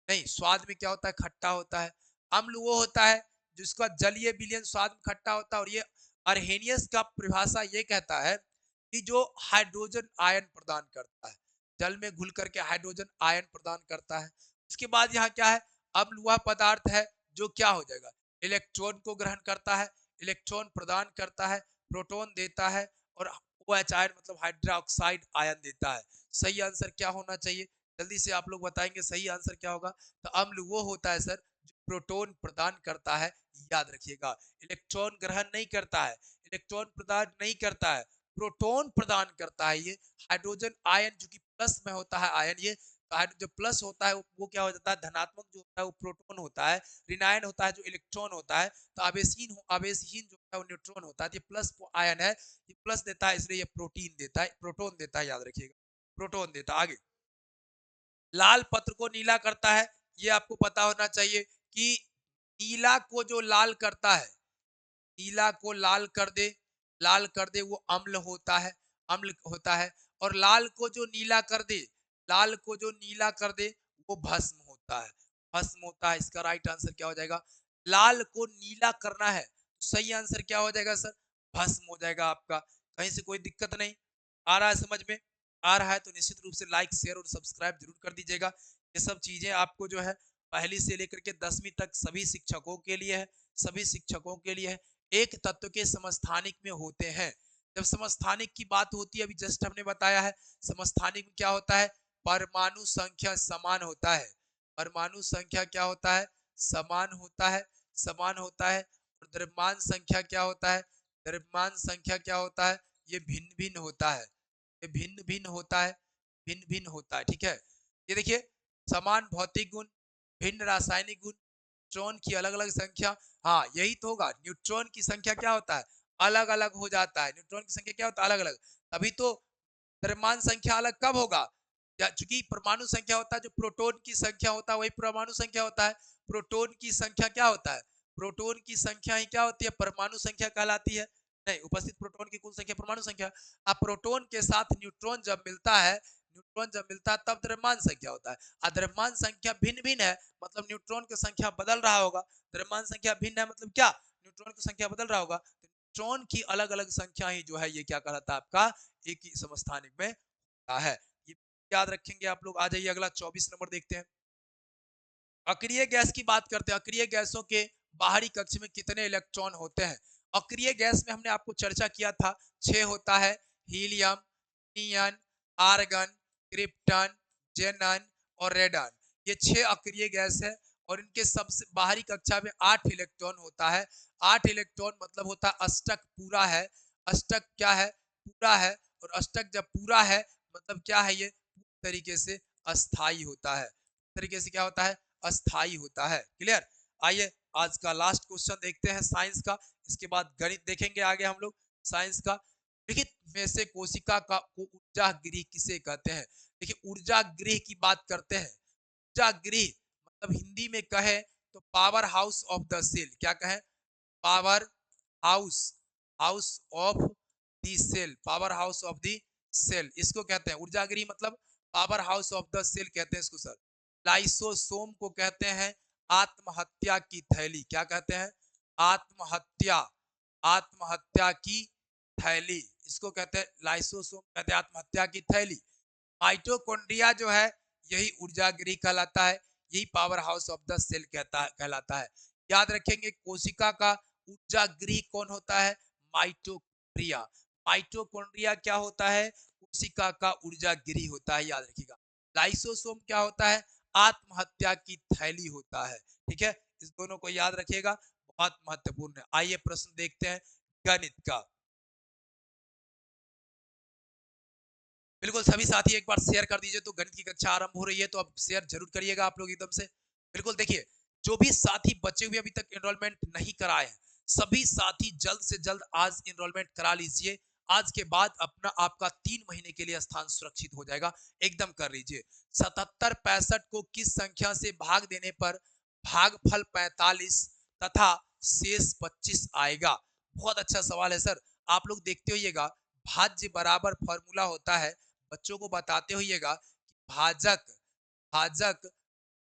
नहीं, स्वाद में क्या होता है? खट्टा होता है। अम्ल वो होता है जिसका जलीय विलयन स्वाद में खट्टा होता है। और ये अर्हेनियस का परिभाषा ये कहता है कि जो हाइड्रोजन आयन प्रदान करता है, जल में घुल करके हाइड्रोजन आयन प्रदान करता है। उसके बाद यहाँ क्या है? अम्ल वह पदार्थ है जो क्या हो जाएगा? इलेक्ट्रॉन को ग्रहण करता है, इलेक्ट्रॉन प्रदान करता है, प्रोटॉन देता है और OH आयन मतलब हाइड्रोक्साइड आयन देता है। सही आंसर क्या होना चाहिए? जल्दी से आप लोग बताएंगे सही आंसर क्या होगा। तो अम्ल वो होता है सर जो प्रोटॉन प्रदान करता है। याद रखिएगा, इलेक्ट्रॉन ग्रहण नहीं करता है, इलेक्ट्रॉन प्रदान नहीं करता है, प्रोटॉन प्रदान करता है। ये हाइड्रोजन आयन जो कि प्लस में होता है आयन, ये जो प्लस होता है वो क्या हो जाता है? धनात्मक जो होता है वो प्रोटॉन होता है, ऋणायन होता है जो इलेक्ट्रॉन होता है। तो आवेशहीन आवेशहीन जो है वो न्यूट्रॉन होता है। ये प्लस आयन है, ये प्लस देता है, इसलिए ये प्रोटीन देता है, प्रोटॉन देता है, याद रखिएगा, प्रोटॉन देता है। आगे, लाल पत्र को नीला करता है, ये आपको पता होना चाहिए कि नीला को जो लाल करता है, नीला को लाल कर दे, लाल कर दे, वो अम्ल होता है, अम्ल होता है। और लाल को जो नीला कर दे, लाल को जो नीला कर दे वो भस्म होता है, भस्म होता है। इसका राइट आंसर क्या हो जाएगा? लाल को नीला करना है, सही आंसर क्या हो जाएगा सर? भस्म हो जाएगा आपका। कहीं से कोई दिक्कत नहीं आ रहा है? समझ में आ रहा है तो निश्चित रूप से लाइक, शेयर और सब्सक्राइब जरूर कर दीजिएगा। ये सब चीजें आपको जो है पहली से लेकर के 10वीं तक सभी शिक्षकों के लिए है, सभी शिक्षकों के लिए है। एक तत्व के समस्थानिक में होते हैं। जब समस्थानिक की बात होती है, अभी जस्ट हमने बताया है, समस्थानिक में क्या होता है? परमाणु संख्या समान होता है, परमाणु संख्या क्या होता है? समान होता है, समान होता है। और द्रव्यमान संख्या क्या होता है? द्रव्यमान संख्या क्या होता है? ये भिन्न भिन्न होता है, ये भिन्न भिन्न होता है, भिन्न भिन्न होता है। ठीक है, ये देखिए, समान भौतिक गुण, भिन्न रासायनिक गुण, न्यूट्रॉन की अलग अलग संख्या। हाँ, यही तो होगा, न्यूट्रॉन की संख्या क्या होता है? अलग अलग हो जाता है। न्यूट्रॉन की संख्या क्या होता है? अलग अलग। तभी तो द्रव्यमान संख्या अलग कब होगा? चूंकि परमाणु संख्या होता है, जो प्रोटॉन की संख्या होता है वही परमाणु संख्या होता है। प्रोटॉन की संख्या क्या होता है? प्रोटॉन की संख्या ही क्या होती है? परमाणु संख्या कहलाती है। नहीं, उपस्थित प्रोटॉन की कुल संख्या परमाणु संख्या। अब प्रोटॉन के साथ न्यूट्रॉन जब मिलता है, तब द्रव्यमान संख्या होता है। द्रव्यमान संख्या भिन्न भिन्न है मतलब न्यूट्रॉन की संख्या बदल रहा होगा। द्रव्यमान संख्या भिन्न है मतलब क्या, न्यूट्रॉन की संख्या बदल रहा होगा। तो न्यूट्रॉन की अलग अलग संख्या ही जो है ये क्या कहलाता है आपका, एक ही समस्थानिक में होता है। ये याद रखेंगे आप लोग। आ जाइए अगला 24 नंबर देखते हैं। अक्रिय गैस की बात करते हैं। अक्रिय गैसों के बाहरी कक्ष में कितने इलेक्ट्रॉन होते हैं। अक्रिय गैस में हमने आपको चर्चा किया था 6 होता है। हीलियम, नियन, आर्गन, क्रिप्टन, जेनन और रेडन, ये 6 अक्रिय गैस है। और इनके सबसे बाहरी कक्षा में 8 इलेक्ट्रॉन होता है। 8 इलेक्ट्रॉन मतलब होता है अष्टक पूरा है। अष्टक क्या है, पूरा है। और अष्टक जब पूरा है मतलब क्या है, ये पूरी तरीके से अस्थाई होता है। तरीके से क्या होता है, अस्थाई होता है। क्लियर। आइए आज का लास्ट क्वेश्चन देखते हैं साइंस का, इसके बाद गणित देखेंगे आगे हम लोग साइंस का। लिखित में से कोशिका का को ऊर्जा गृह किसे कहते हैं। देखिए ऊर्जा गृह की बात करते हैं। ऊर्जा गृह मतलब हिंदी में कहे तो power house of the cell. क्या कहें, power house, house of the cell, power house of the cell इसको कहते हैं। ऊर्जा गृह मतलब power house of the cell कहते हैं इसको सर। लाइसोसोम को कहते हैं आत्महत्या की थैली। क्या कहते हैं, आत्महत्या, आत्महत्या की थैली इसको कहते हैं। लाइसोसोम कहते हैं आत्महत्या की थैली। माइटोकॉन्ड्रिया जो है यही ऊर्जा गृह कहलाता है, यही power house of the cell कहलाता है। याद रखेंगे कोशिका का ऊर्जा गृह कौन होता है, माइटोकॉन्ड्रिया। माइटोकॉन्ड्रिया क्या होता है, कोशिका का ऊर्जा गृह होता है, याद रखिएगा। लाइसोसोम क्या होता है, आत्महत्या की थैली होता है। ठीक है, इस दोनों को याद रखिएगा, बहुत महत्वपूर्ण है। आइए प्रश्न देखते हैं गणित का। बिल्कुल सभी साथी एक बार शेयर कर दीजिए, तो गणित की कक्षा आरंभ हो रही है, तो अब शेयर जरूर करिएगा आप लोग एकदम से। बिल्कुल देखिए, जो भी साथी बचे हुए अभी तक एनरोलमेंट नहीं कराए हैं, सभी साथी जल्द से जल्द आज एनरोलमेंट करा लीजिए। आज के बाद अपना आपका 3 महीने के लिए स्थान सुरक्षित हो जाएगा, एकदम कर लीजिए। 77 65 को किस संख्या से भाग देने पर भागफल 45 तथा शेष 25 आएगा। बहुत अच्छा सवाल है सर। आप लोग देखते होइएगा, भाज्य बराबर फॉर्मूला होता है, बच्चों को बताते होइएगा कि भाजक, भाजक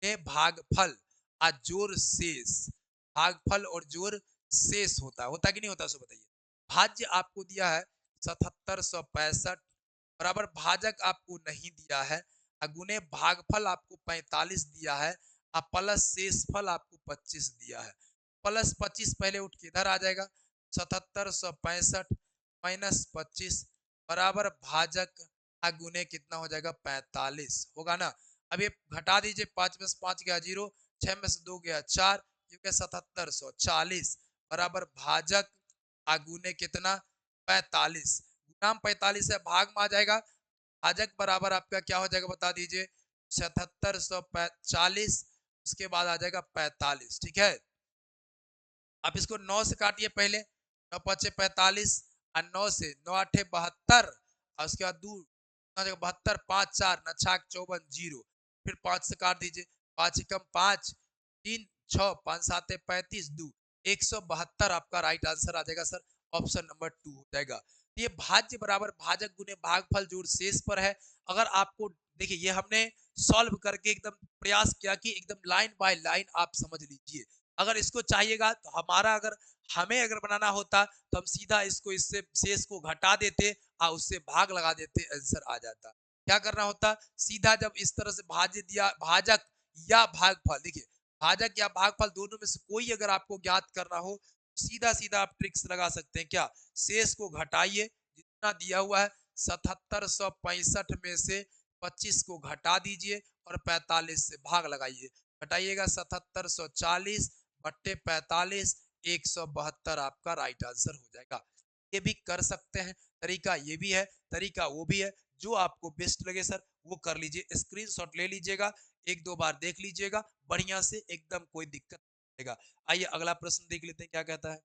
में भागफल और जोड़ शेष, भागफल और जोड़ शेष होता है कि नहीं होता, सो बताइए। भाज्य आपको दिया है 7765 बराबर भाजक आपको नहीं दिया है, गुने भागफल आपको 45 दिया है, और प्लस शेष फल आपको 25 दिया है। प्लस 25 पहले उठ के इधर आ जाएगा, 7765 माइनस 25 बराबर भाजक गुने कितना हो जाएगा, 45 होगा ना। अब ये घटा दीजिए, 5 में से 5 गया 0, 6 में से 2 गया 4, ये गया 7740 बराबर भाजक गुने कितना, 45। गुना 45 है, भाग में आ जाएगा, भाजक बराबर आपका क्या हो जाएगा बता दीजिए, 7740, उसके बाद आ जाएगा 45। ठीक है, आप इसको 9 से काटिए पहले, 9 5 45 और 9 से 9 8 72 और उसके बाद 2 72 5 4 न 6 54 0, फिर 5 से काट दीजिए, 5 कम 5 3 6 5 7 35 2 172 आपका राइट आंसर आ जाएगा सर, ऑप्शन नंबर 2 हो जाएगा। ये भाज्य बराबर भाजक गुने भागफल जोड़ शेष पर है। अगर आपको देखिए, ये हमने सॉल्व करके एकदम प्रयास किया कि एकदम लाइन बाय लाइन आप समझ लीजिए। अगर इसको चाहिएगा तो हमारा अगर हमें अगर बनाना होता तो हम सीधा इसको इससे शेष को घटा देते और उससे भाग लगा देते, आंसर आ जाता। क्या करना होता, सीधा जब इस तरह से भाज्य दिया, भाजक या भागफल, देखिए भाजक या भागफल दोनों में से कोई अगर आपको ज्ञात करना हो, सीधा सीधा आप ट्रिक्स लगा सकते हैं। क्या, शेष को घटाइए, जितना दिया हुआ है 7765 में से 25 को घटा दीजिए और 45 से भाग लगाइए। घटाइएगा 7740 बट्टे 45, 172 आपका राइट आंसर हो जाएगा। ये भी कर सकते हैं, तरीका ये भी है, तरीका वो भी है, जो आपको बेस्ट लगे सर वो कर लीजिए। स्क्रीनशॉट ले लीजिएगा, एक दो बार देख लीजिएगा बढ़िया से, एकदम कोई दिक्कत नहीं आएगा। आइए अगला प्रश्न देख लेते हैं क्या कहता है।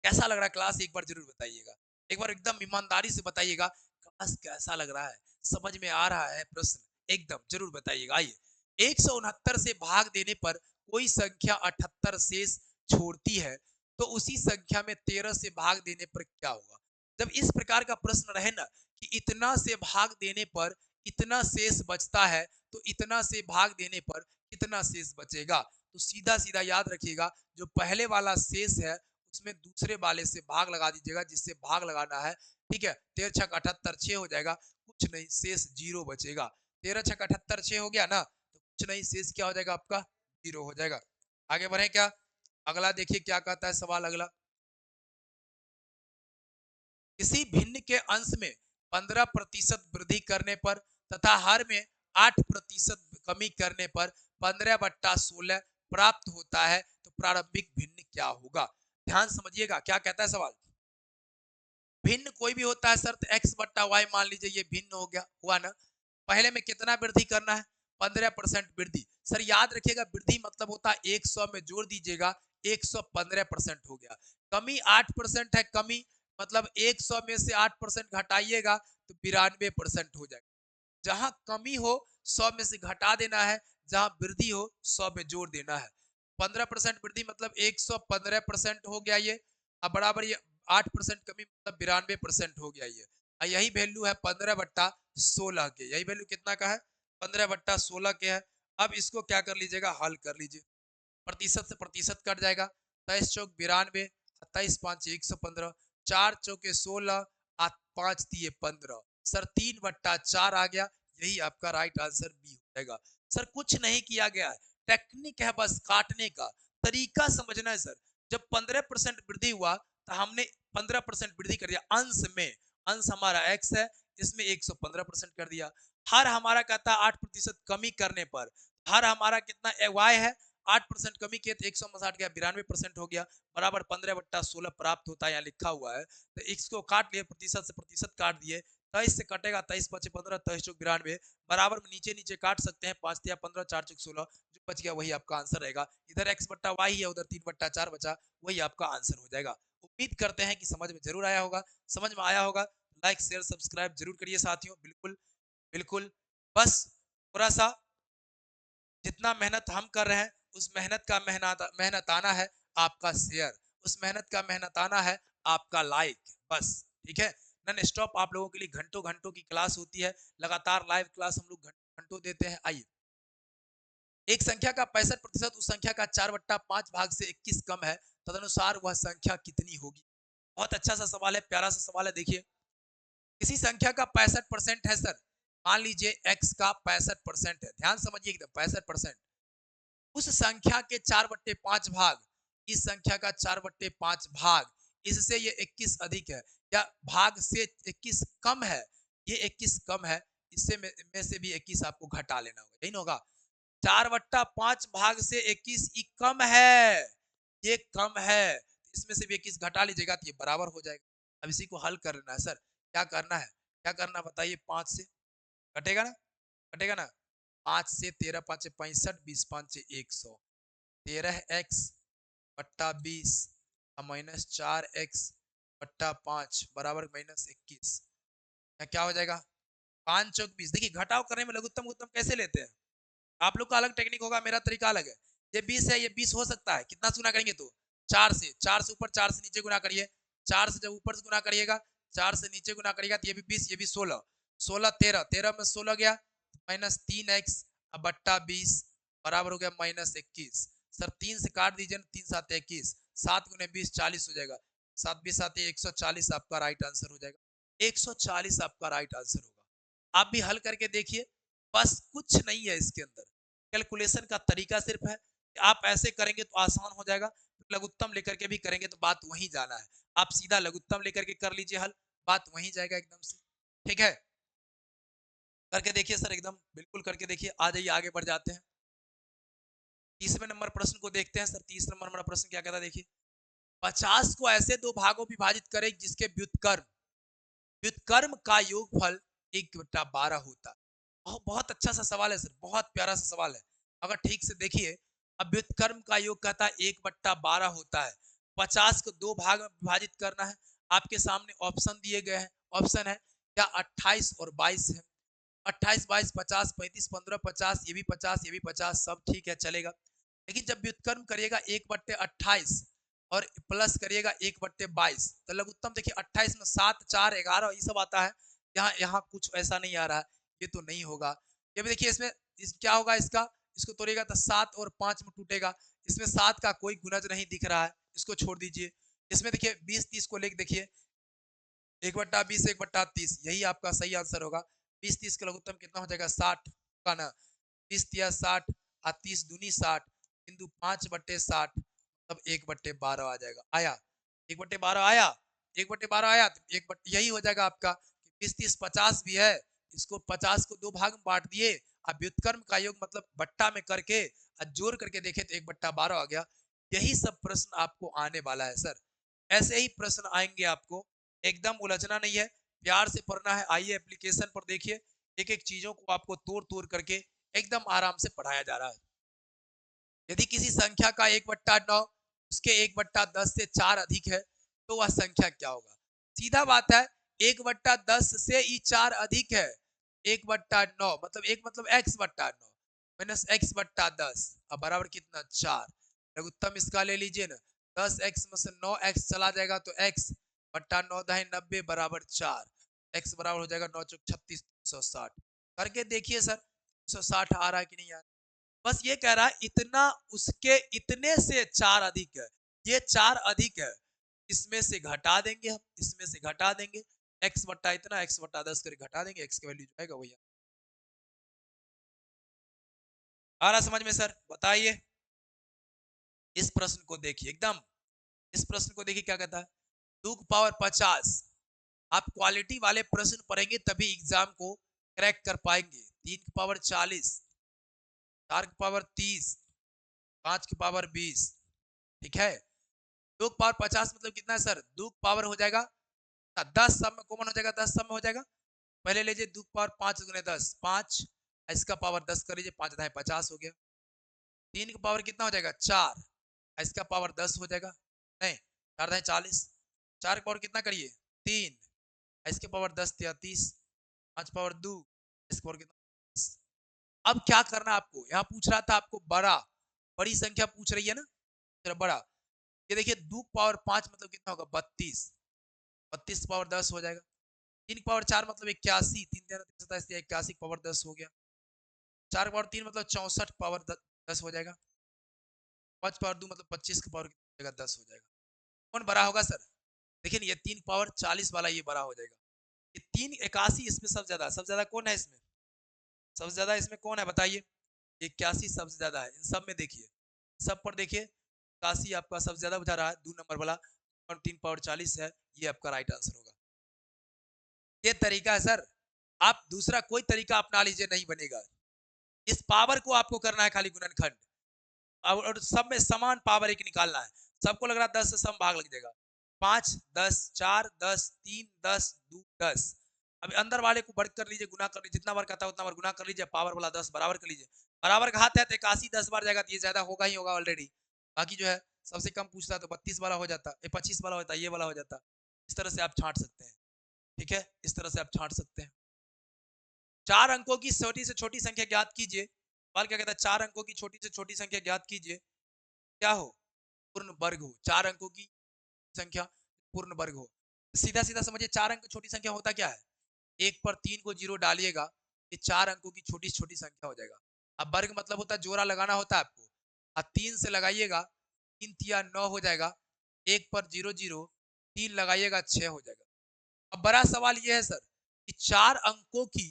कैसा लग रहा है क्लास, एक बार जरूर बताइएगा। एक बार एकदम ईमानदारी से बताइएगा, क्लास कैसा लग रहा है, समझ में आ रहा है प्रश्न, एकदम जरूर बताइएगा। आइए, 169 से भाग देने पर कोई संख्या 78 शेष छोड़ती है तो उसी संख्या में 13 से भाग देने पर क्या होगा। जब इस प्रकार का प्रश्न रहे ना कि इतना से भाग देने पर इतना शेष बचता है, तो इतना से भाग देने पर कितना शेष बचेगा, तो सीधा सीधा याद रखिएगा, जो पहले वाला शेष है उसमें दूसरे वाले से भाग लगा दीजिएगा, जिससे भाग लगाना है। ठीक है, 13 छक 78, 6 हो जाएगा, कुछ नहीं, शेष 0 बचेगा। 13 छक 78, 6 हो गया ना, तो कुछ नहीं, शेष क्या हो जाएगा आपका, 0 हो जाएगा। आगे बढ़े क्या, अगला देखिए क्या कहता है सवाल अगला। किसी भिन्न के अंश में 15% वृद्धि करने पर तथा हर में 8% कमी करने पर 15/16 प्राप्त होता है, तो प्रारंभिक भिन्न क्या होगा। ध्यान समझिएगा क्या कहता है सवाल। भिन्न कोई भी होता है, शर्त x/y मान लीजिए, ये भिन्न हो गया, हुआ ना। पहले में कितना वृद्धि करना है, 15% वृद्धि। सर याद रखिएगा, वृद्धि मतलब होता है 100 में जोड़ दीजिएगा, 115% हो गया। कमी 8% है, कमी मतलब 100 में से 8% घटाइएगा तो 92% हो जाएगा। जहां कमी हो 100 में से घटा देना है, जहां वृद्धि हो 100 में जोड़ देना है। 15% वृद्धि मतलब 115% हो गया ये, अब बराबर ये 8% कमी मतलब 92% हो गया ये। यही वैल्यू है 15/16 के, यही वैल्यू कितना का है, 15/16 के है। अब इसको क्या कर लीजिएगा, हल कर लीजिए। प्रतिशत से प्रतिशत कट जाएगा, 23 चौक 92, 27 5 115, 4 चौके 16, 5 दिए 15। सर 3/4 आ गया, यही आपका राइट आंसर बी हो जाएगा। सर कुछ नहीं किया गया है, टेक्निक है बस काटने का, तरीका समझना है सर। जब 15% वृद्धि हुआ तो हमने 15% वृद्धि कर दिया अंश में, अंश हमारा x है, इसमें 115% कर दिया। हर हमारा कहता है 8% कमी करने पर, हर हमारा कितना y है, 8% कमी किए तो 100 में 60 गया, 92% हो गया, बराबर 15/16 प्राप्त होता है, यहाँ लिखा हुआ है। तो इसको काट लिए, प्रतिशत से प्रतिशत काट दिए, 23 से कटेगा, 23 5 15, 23 चौक 92, बराबर में नीचे नीचे काट सकते हैं, 5 या 15, 4 चौक 16, जो बच गया वही आपका आंसर रहेगा। इधर x/y है, उधर 3/4 बचा, वही आपका आंसर हो जाएगा। उम्मीद करते हैं कि समझ में जरूर आया होगा। समझ में आया होगा लाइक शेयर सब्सक्राइब जरूर करिए साथियों, बिल्कुल बिल्कुल। बस थोड़ा सा जितना मेहनत हम कर रहे हैं, उस मेहनत का मेहनताना है आपका शेयर, उस मेहनत का मेहनताना है आपका लाइक, बस। ठीक है, नन स्टॉप आप लोगों के लिए घंटों घंटों की क्लास होती है, लगातार लाइव क्लास हम लोग घंटों देते हैं। आइए, एक संख्या का 65% उस संख्या का 4/5 भाग से 21 कम है, तदनुसार वह संख्या कितनी होगी। बहुत अच्छा सा सवाल है, प्यारा सा सवाल है। देखिए, किसी संख्या का 65% है सर, मान लीजिए x का 65% है, ध्यान समझिए एकदम 65%, उस संख्या के 4/5 भाग, इस संख्या का 4/5 भाग, इससे ये 21 अधिक है, या भाग से 21 कम है, ये 21 कम है, इससे में से भी 21 आपको घटा लेना होगा, यही ना होगा। 4/5 भाग से 21 कम है, ये कम है, इसमें से भी 21 घटा लीजिएगा तो ये बराबर हो जाएगा। अब इसी को हल कर लेना है सर, क्या करना है, क्या करना बताइए। 5 से कटेगा ना, कटेगा ना, 5 से 13 5 65, 20 5 100, 13x/20 -4x/5 बराबर -21, क्या हो जाएगा, 5 चौक 20। देखिए घटाव करने में लघुत्तम उत्तम कैसे लेते हैं, आप लोग का अलग टेक्निक होगा, मेरा तरीका अलग है। ये 20 है, ये 20 हो सकता है, कितना से गुना करेंगे तो 4 से, 4 से ऊपर 4 से नीचे गुना करिए, 4 से जब ऊपर से गुना करिएगा, 4 से नीचे गुना करिएगा तो ये भी 20, ये भी 16, 16 13, 13 में 16 गया, -3x/20 बराबर हो गया -21। सर 3 से काट दीजिए ना, 3 7 21, 7 गुने 20 40 हो जाएगा, 7 20 7 140 आपका राइट आंसर हो जाएगा, 140 आपका राइट आंसर होगा। आप भी हल करके देखिए, बस कुछ नहीं है इसके अंदर, कैलकुलेशन का तरीका सिर्फ है कि आप ऐसे करेंगे तो आसान हो जाएगा, लघुत्तम लेकर के भी करेंगे तो बात वहीं जाना है। आप सीधा लघुत्तम लेकर के कर लीजिए हल, बात वहीं जाएगा एकदम से। ठीक है, करके देखिए सर, एकदम बिल्कुल करके देखिए। आ जाइए आगे बढ़ जाते हैं, 30वें नंबर प्रश्न को देखते हैं। सर 30 नंबर हमारा प्रश्न क्या कहता है, देखिए, 50 को ऐसे दो भागों विभाजित करें जिसके व्युत्क्रम व्युत्क्रम का योगफल 1/12 होता है। बहुत अच्छा सा सवाल है सर, बहुत प्यारा सा सवाल है, अगर ठीक से देखिए। अब व्युत्क्रम का योग कहता है 1/12 होता है, 50 को दो भाग में विभाजित करना है। आपके सामने ऑप्शन दिए गए हैं, ऑप्शन है क्या 28 और 22 है, 28 22 50 35 15 50, ये भी 50 ये भी 50, सब ठीक है चलेगा। लेकिन जब व्युत्क्रम करिएगा 1/28 और प्लस करिएगा 1/22, तो लघुत्तम देखिए 28 में 7 4 11 ये सब आता है। यहाँ यहाँ कुछ ऐसा नहीं आ रहा है, ये तो नहीं होगा। ये भी देखिए इसमें क्या होगा, इसको तोड़िएगा तो 7 और 5 में टूटेगा। इसमें 7 का कोई गुणज नहीं दिख रहा है, इसको छोड़ दीजिए। इसमें देखिए 20-30 को लेके देखिए 1/20 1/30, यही आपका सही आंसर होगा। 20-30 का लघुत्तम कितना हो जाएगा, 60 का ना। 30×60 और 30 दूनी 60, बिंदु 5/60, तब 1/12 आ जाएगा। आया 1/12 आया, 1/12 आया तो यही हो जाएगा आपका। 20-30 50 भी है, इसको 50 को 2 भाग में बांट दिए, अब व्युत्क्रम का योग मतलब बट्टा में करके जोड़ करके देखे तो 1/12 आ गया। यही सब प्रश्न आपको आने वाला है सर, ऐसे ही प्रश्न आएंगे आपको, एकदम उलझना नहीं है, प्यार से पढ़ना है। आइए एप्लीकेशन पर देखिए, एक एक चीजों को आपको तोड़ तोड़ करके एकदम आराम से पढ़ाया जा रहा है। यदि किसी संख्या का 1/9 उसके 1/10 से 4 अधिक है तो वह संख्या क्या होगा। सीधा बात है, 1/10 से ही 4 अधिक है। 1/9 मतलब 1 मतलब x/9 माइनस x/10 अब बराबर कितना, 4। लघुत्तम इसका ले लीजिए ना, 10x में से 9x चला जाएगा तो x/9 दाएं 90 बराबर 4, x बराबर हो जाएगा 9 चौक 36 360। करके देखिए सर 360 आ रहा है कि नहीं आ रहा। बस ये कह रहा है इतना उसके इतने से 4 अधिक है, ये 4 अधिक है, इसमें से घटा देंगे हम, इसमें से घटा देंगे, x बट्टा इतना x/10 करके घटा देंगे, x की वैल्यू जो आएगा वही आ रहा समझ में सर। बताइए इस प्रश्न को देखिए, एकदम इस प्रश्न को देखिए क्या कहता है, 2 की पावर 50। आप क्वालिटी वाले प्रश्न पढ़ेंगे तभी एग्जाम को क्रैक कर पाएंगे। 3 की पावर 40, 4 की पावर 30, 5 की पावर 20, ठीक है। 2 की पावर 50 मतलब कितना है सर, 2 की पावर हो जाएगा 10, सब में कॉमन हो जाएगा, 10 सब में हो जाएगा। पहले लीजिए 2 की पावर 5 गुने 10 5, इसका पावर 10 कर लीजिए, 5 दाएं 50 हो गया। 3 की पावर कितना हो जाएगा, 4, इसका पावर 10 हो जाएगा, नहीं 4 दाएं 40। 4 की पावर कितना करिए, 3, इसके पावर 10 30, 5 पावर 2, इसके पावर कितना 10। अब क्या करना आपको, यहाँ पूछ रहा था आपको बड़ा, बड़ी संख्या पूछ रही है ना, जरा बड़ा। ये देखिए 2 की पावर 5 मतलब कितना होगा, 32, 32 पावर 10 हो जाएगा। 3 की पावर 4 मतलब 81, 3 3 81 पावर 10 हो गया। 4 की पावर 3 मतलब 64 पावर 10 हो जाएगा। 5 पावर 2 मतलब 25 की पावर 10 हो जाएगा। कौन बड़ा होगा सर, देखिए ये 3 की पावर 40 वाला ये बड़ा हो जाएगा। ये 381 इसमें सबसे ज्यादा, सबसे ज्यादा कौन है इसमें, सबसे ज्यादा इसमें कौन है बताइए, 81 सबसे ज्यादा है। इन सब में देखिए, सब पर देखिए 81 आपका सबसे ज्यादा बुझा रहा है, 2 नंबर वाला 3 पावर 40 है, ये आपका राइट आंसर होगा। ये तरीका है सर, आप दूसरा कोई तरीका अपना लीजिए नहीं बनेगा। इस पावर को आपको करना है खाली गुणनखंड, और सब में समान पावर एक निकालना है। सबको लग रहा है 10 से सम भाग लग जाएगा, 5 10 4 10 3 10 2 10। अब अंदर वाले को वर्ग कर लीजिए, गुना कर लीजिए, जितना बार कहता है उतना बार गुना कर लीजिए, पावर वाला 10 बराबर कर लीजिए। बराबर घात है तो 81 10 बार जाएगा तो ये ज्यादा होगा ही होगा ऑलरेडी। बाकी जो है सबसे कम पूछता है तो 32 वाला हो जाता, 25 वाला होता, ये वाला हो जाता। इस तरह से आप छांट सकते हैं, ठीक है, इस तरह से आप छांट सकते हैं। 4 अंकों की छोटी से छोटी संख्या ज्ञात कीजिए। सवाल क्या कहता है, 4 अंकों की छोटी से छोटी संख्या ज्ञात कीजिए, क्या हो, पूर्ण वर्ग हो। 4 अंकों की संख्या पूर्ण वर्ग हो। सीधा सीधा समझिए 4 अंक छोटी संख्या होता क्या है, 1 पर 3 को 0 डालिएगा, ये 4 अंकों की छोटी छोटी संख्या हो जाएगा। अब वर्ग मतलब होता है जोड़ा लगाना होता है आपको, अब 3 से लगाइएगा, 3 तिया 9 हो जाएगा, 1 पर 0 0, 3 लगाइएगा 6 हो जाएगा। अब बड़ा सवाल यह है सर कि 4 अंकों की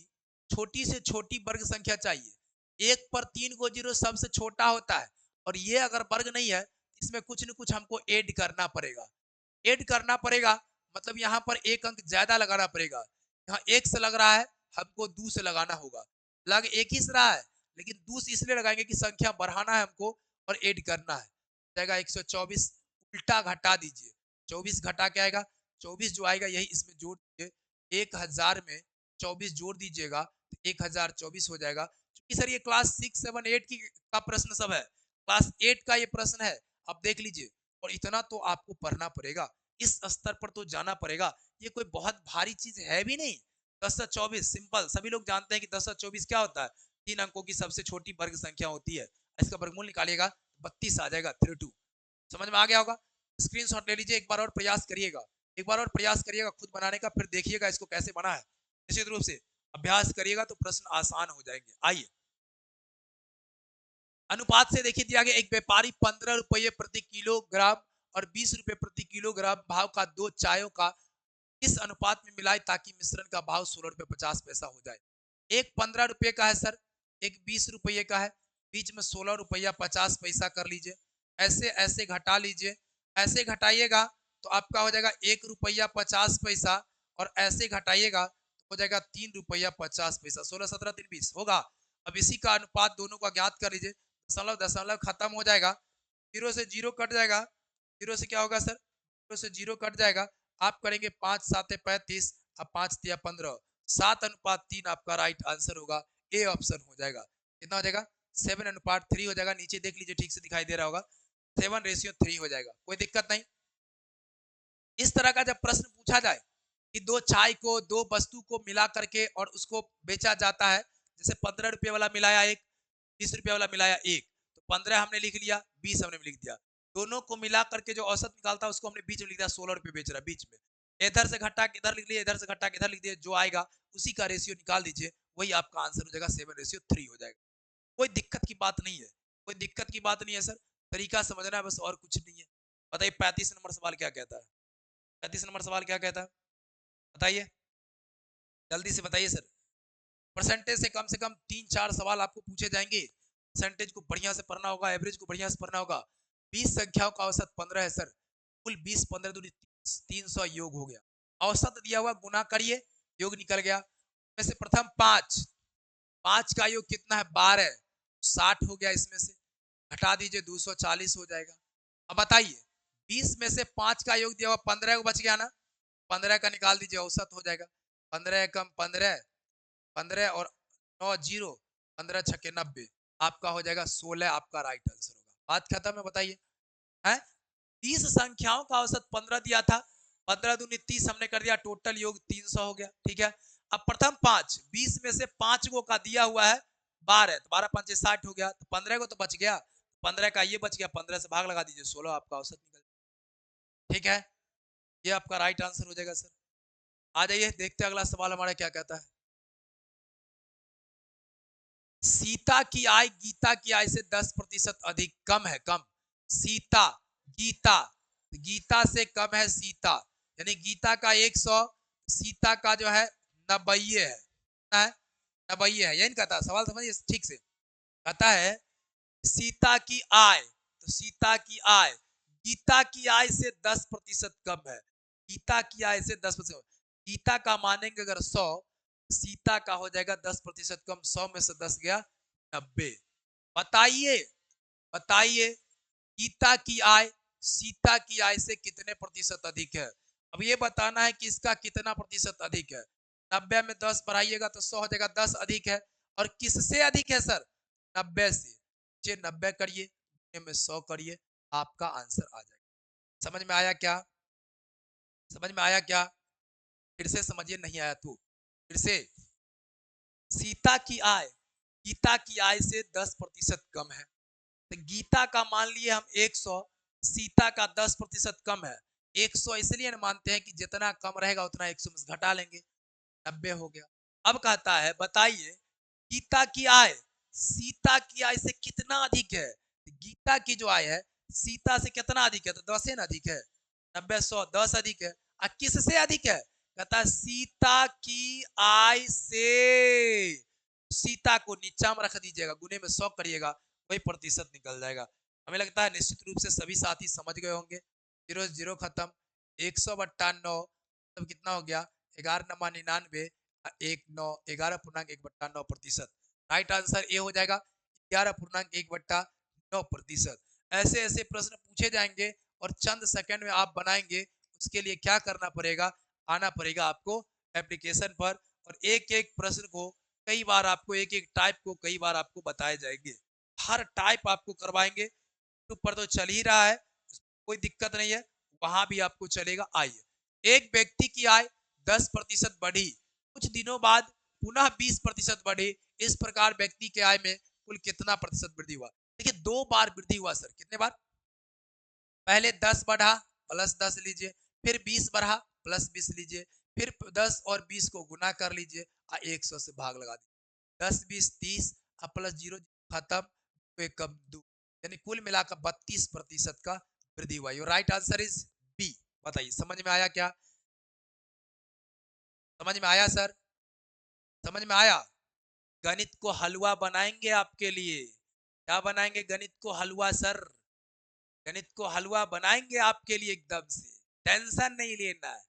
छोटी से छोटी वर्ग संख्या चाहिए। 1 पर 3 को 0 सबसे छोटा होता है, और ये अगर वर्ग नहीं है इसमें कुछ न कुछ हमको ऐड करना पड़ेगा। ऐड करना पड़ेगा मतलब यहाँ पर एक अंक ज्यादा लगाना पड़ेगा। यहाँ 1 से लग रहा है, हमको 2 से लगाना होगा। लग 1 ही से रहा है, लेकिन 2 से इसलिए लगाएंगे कि संख्या बढ़ाना है हमको और ऐड करना है। जाएगा 124, उल्टा घटा दीजिए, 24 घटा के आएगा, 24 जो आएगा यही इसमें जोड़ दीजिए, 1000 में 24 जोड़ दीजिएगा तो 1024 हो जाएगा। क्योंकि सर ये क्लास 6 7 8 की का प्रश्न सब है, क्लास 8 का ये प्रश्न है, आप देख लीजिए। और इतना तो आपको पढ़ना पड़ेगा, इस स्तर पर तो जाना पड़ेगा, ये कोई बहुत भारी चीज है भी नहीं। 10 से 24 सिंपल, सभी लोग जानते हैं कि 10 से 24 क्या होता है, 3 अंकों की सबसे छोटी वर्ग संख्या होती है। इसका वर्गमूल निकालिएगा 32 आ जाएगा, 32। समझ में आ गया होगा। स्क्रीनशॉट ले लीजिए, एक बार और प्रयास करिएगा, एक बार और प्रयास करिएगा खुद बनाने का, फिर देखिएगा इसको कैसे बना है। निश्चित रूप से अभ्यास करिएगा तो प्रश्न आसान हो जाएंगे। आइए, अनुपात से देखिए दिया गया, एक व्यापारी 15 रुपये प्रति किलोग्राम और 20 रुपये प्रति किलोग्राम भाव का दो चायों का इस अनुपात में मिलाए ताकि मिश्रण का भाव 16 रुपये 50 पैसा हो जाए। एक 15 रुपये का है सर, एक 20 रुपये का है, बीच में 16 रुपया 50 पैसा कर लीजिए। ऐसे ऐसे घटा लीजिए, ऐसे घटाइएगा तो आपका हो जाएगा 1 रुपया 50 पैसा, और ऐसे घटाइएगा तो हो जाएगा 3 रुपया 50 पैसा। 16 17 3 20 होगा। अब इसी का अनुपात दोनों का ज्ञात कर लीजिए। दशमलव दशमलव खत्म हो जाएगा, जीरो से जीरो कट जाएगा, जीरो से क्या होगा सर, जीरो से जीरो कट जाएगा। आप करेंगे 5 7 35, अब 5 3 15, 7:3 आपका राइट आंसर होगा, ए ऑप्शन हो जाएगा। कितना हो जाएगा, 7:3 हो जाएगा। नीचे देख लीजिए, ठीक से दिखाई दे रहा होगा, 7:3 हो जाएगा, कोई दिक्कत नहीं। इस तरह का जब प्रश्न पूछा जाए कि दो चाय को, दो वस्तु को मिला करके और उसको बेचा जाता है, जैसे 15 रुपये वाला मिलाया एक, 20 रुपये वाला मिलाया एक, तो 15 हमने लिख लिया, 20 हमने लिख दिया, दोनों को मिला करके जो औसत निकालता है उसको हमने बीच में लिख दिया, 16 रुपये बेच रहा है बीच में। इधर से घटा के इधर लिख लिया, इधर से घटा के इधर लिख दिया, जो आएगा उसी का रेशियो निकाल दीजिए, वही आपका आंसर हो जाएगा, 7:3 हो जाएगा। कोई दिक्कत की बात नहीं है, कोई दिक्कत की बात नहीं है सर, तरीका समझना है बस, और कुछ नहीं है। बताइए 35 नंबर सवाल क्या कहता है, 35 नंबर सवाल क्या कहता है, बताइए जल्दी से बताइए सर। परसेंटेज से कम 3-4 सवाल आपको पूछे जाएंगे। परसेंटेज को बढ़िया से पढ़ना होगा, एवरेज को बढ़िया से पढ़ना होगा। 20 संख्याओं का औसत 15 है सर, कुल 20 15 दूनी 300 योग हो गया। औसत दिया हुआ, गुना करिए, योग निकल गया। में से प्रथम 5, 5 का योग कितना है, 12, 60 हो गया। इसमें से घटा दीजिए, 240 हो जाएगा। अब बताइए 20 में से 5 का योग दिया हुआ 15 को बच गया ना, 15 का निकाल दीजिए, औसत हो जाएगा। 15 कम 15, 15 और 9 जीरो, 15 छक्के 90, आपका हो जाएगा 16, आपका राइट आंसर होगा। बात खत्म है। बताइए है 30 संख्याओं का औसत 15 दिया था, 15 दूनी 30 हमने कर दिया, टोटल योग 300 हो गया। ठीक है, अब प्रथम 5, 20 में से 5 को का दिया हुआ है 12, तो 12 5 60 हो गया, तो 15 को तो बच गया, 15 का ये बच गया, 15 से भाग लगा दीजिए, 16 आपका औसत निकल। ठीक है, ये आपका राइट आंसर हो जाएगा सर। आ जाइए देखते हैं अगला सवाल हमारा क्या कहता है। सीता की आय गीता की आय से 10% अधिक, कम है, कम। सीता, गीता, गीता से कम है सीता, यानी गीता का 100, सीता का जो है 90 है, 90 है। यही कहता है सवाल, समझिए ठीक से। कहता है सीता की आय, तो सीता की आय गीता की आय से 10% कम है, गीता की आय से 10%। गीता का मानेंगे अगर 100, सीता का हो जाएगा 10% कम, 100 में से 10 गया 90। बताइए, बताइए गीता की आय सीता की आय से कितने प्रतिशत अधिक है। अब ये बताना है कि इसका कितना प्रतिशत अधिक है। 90 में 10 बढ़ाइएगा तो 100 हो जाएगा, 10 अधिक है। और किससे अधिक है सर, 90 से। 90 करिए, में 100 करिए, आपका आंसर आ जाएगा। समझ में आया क्या, समझ में आया क्या, फिर से समझिए, नहीं आया तो फिर से। सीता की आय गीता की आय से 10% कम है, तो गीता का मान लिए हम 100, सीता का 10% कम है। 100 इसलिए मानते हैं कि जितना कम रहेगा उतना 100 में से घटा लेंगे, 90 हो गया। अब कहता है बताइए गीता की आय सीता की आय से कितना अधिक है। गीता की जो आय है सीता से कितना अधिक है, तो 10 है ना अधिक है, 90 100 10 अधिक है। और किससे अधिक है, कहता है सीता की आय से। सीता को नीचा में रख दीजिएगा, गुने में 100 करिएगा, वही प्रतिशत निकल जाएगा। हमें लगता है निश्चित रूप से सभी साथी समझ गए होंगे। 0 0 खत्म, 100/9 मतलब कितना हो गया, 11×99, 11.1/9%। राइट आंसर ए हो जाएगा, 11.1/9%। ऐसे ऐसे प्रश्न पूछे जाएंगे और चंद सेकंड में आप बनाएंगे। उसके लिए क्या करना पड़ेगा, आना पड़ेगा आपको एप्लीकेशन पर, और एक एक प्रश्न को कई बार आपको, एक एक टाइप को कई बार आपको बताए जाएंगे। हर टाइप आपको करवाएंगे, यूट्यूब पर तो चल ही रहा है, कोई दिक्कत नहीं है, वहां भी आपको चलेगा। आइए, एक व्यक्ति की आय 10% बढ़ी, कुछ दिनों बाद पुनः 20% बढ़ी, इस प्रकार व्यक्ति के आय में कुल कितना प्रतिशत वृद्धि हुआ। देखिए 2 बार वृद्धि हुआ सर, कितने बार, पहले 10 बढ़ा प्लस 10 लीजिए, फिर 20 बढ़ा प्लस 20 लीजिए, फिर 10 और 20 को गुना कर लीजिए और 100 से भाग लगा दीजिए। 10 20 30 और प्लस जीरो खत्म, तो एक कम दो, यानी कुल मिलाकर 32% का वृद्धि हुआ। Your right answer is B. बताइए समझ में आया क्या? समझ में आया सर? समझ में आया? गणित को हलवा बनाएंगे आपके लिए। क्या बनाएंगे? गणित को हलवा सर। गणित को हलवा बनाएंगे आपके लिए एकदम से, टेंशन नहीं लेना है।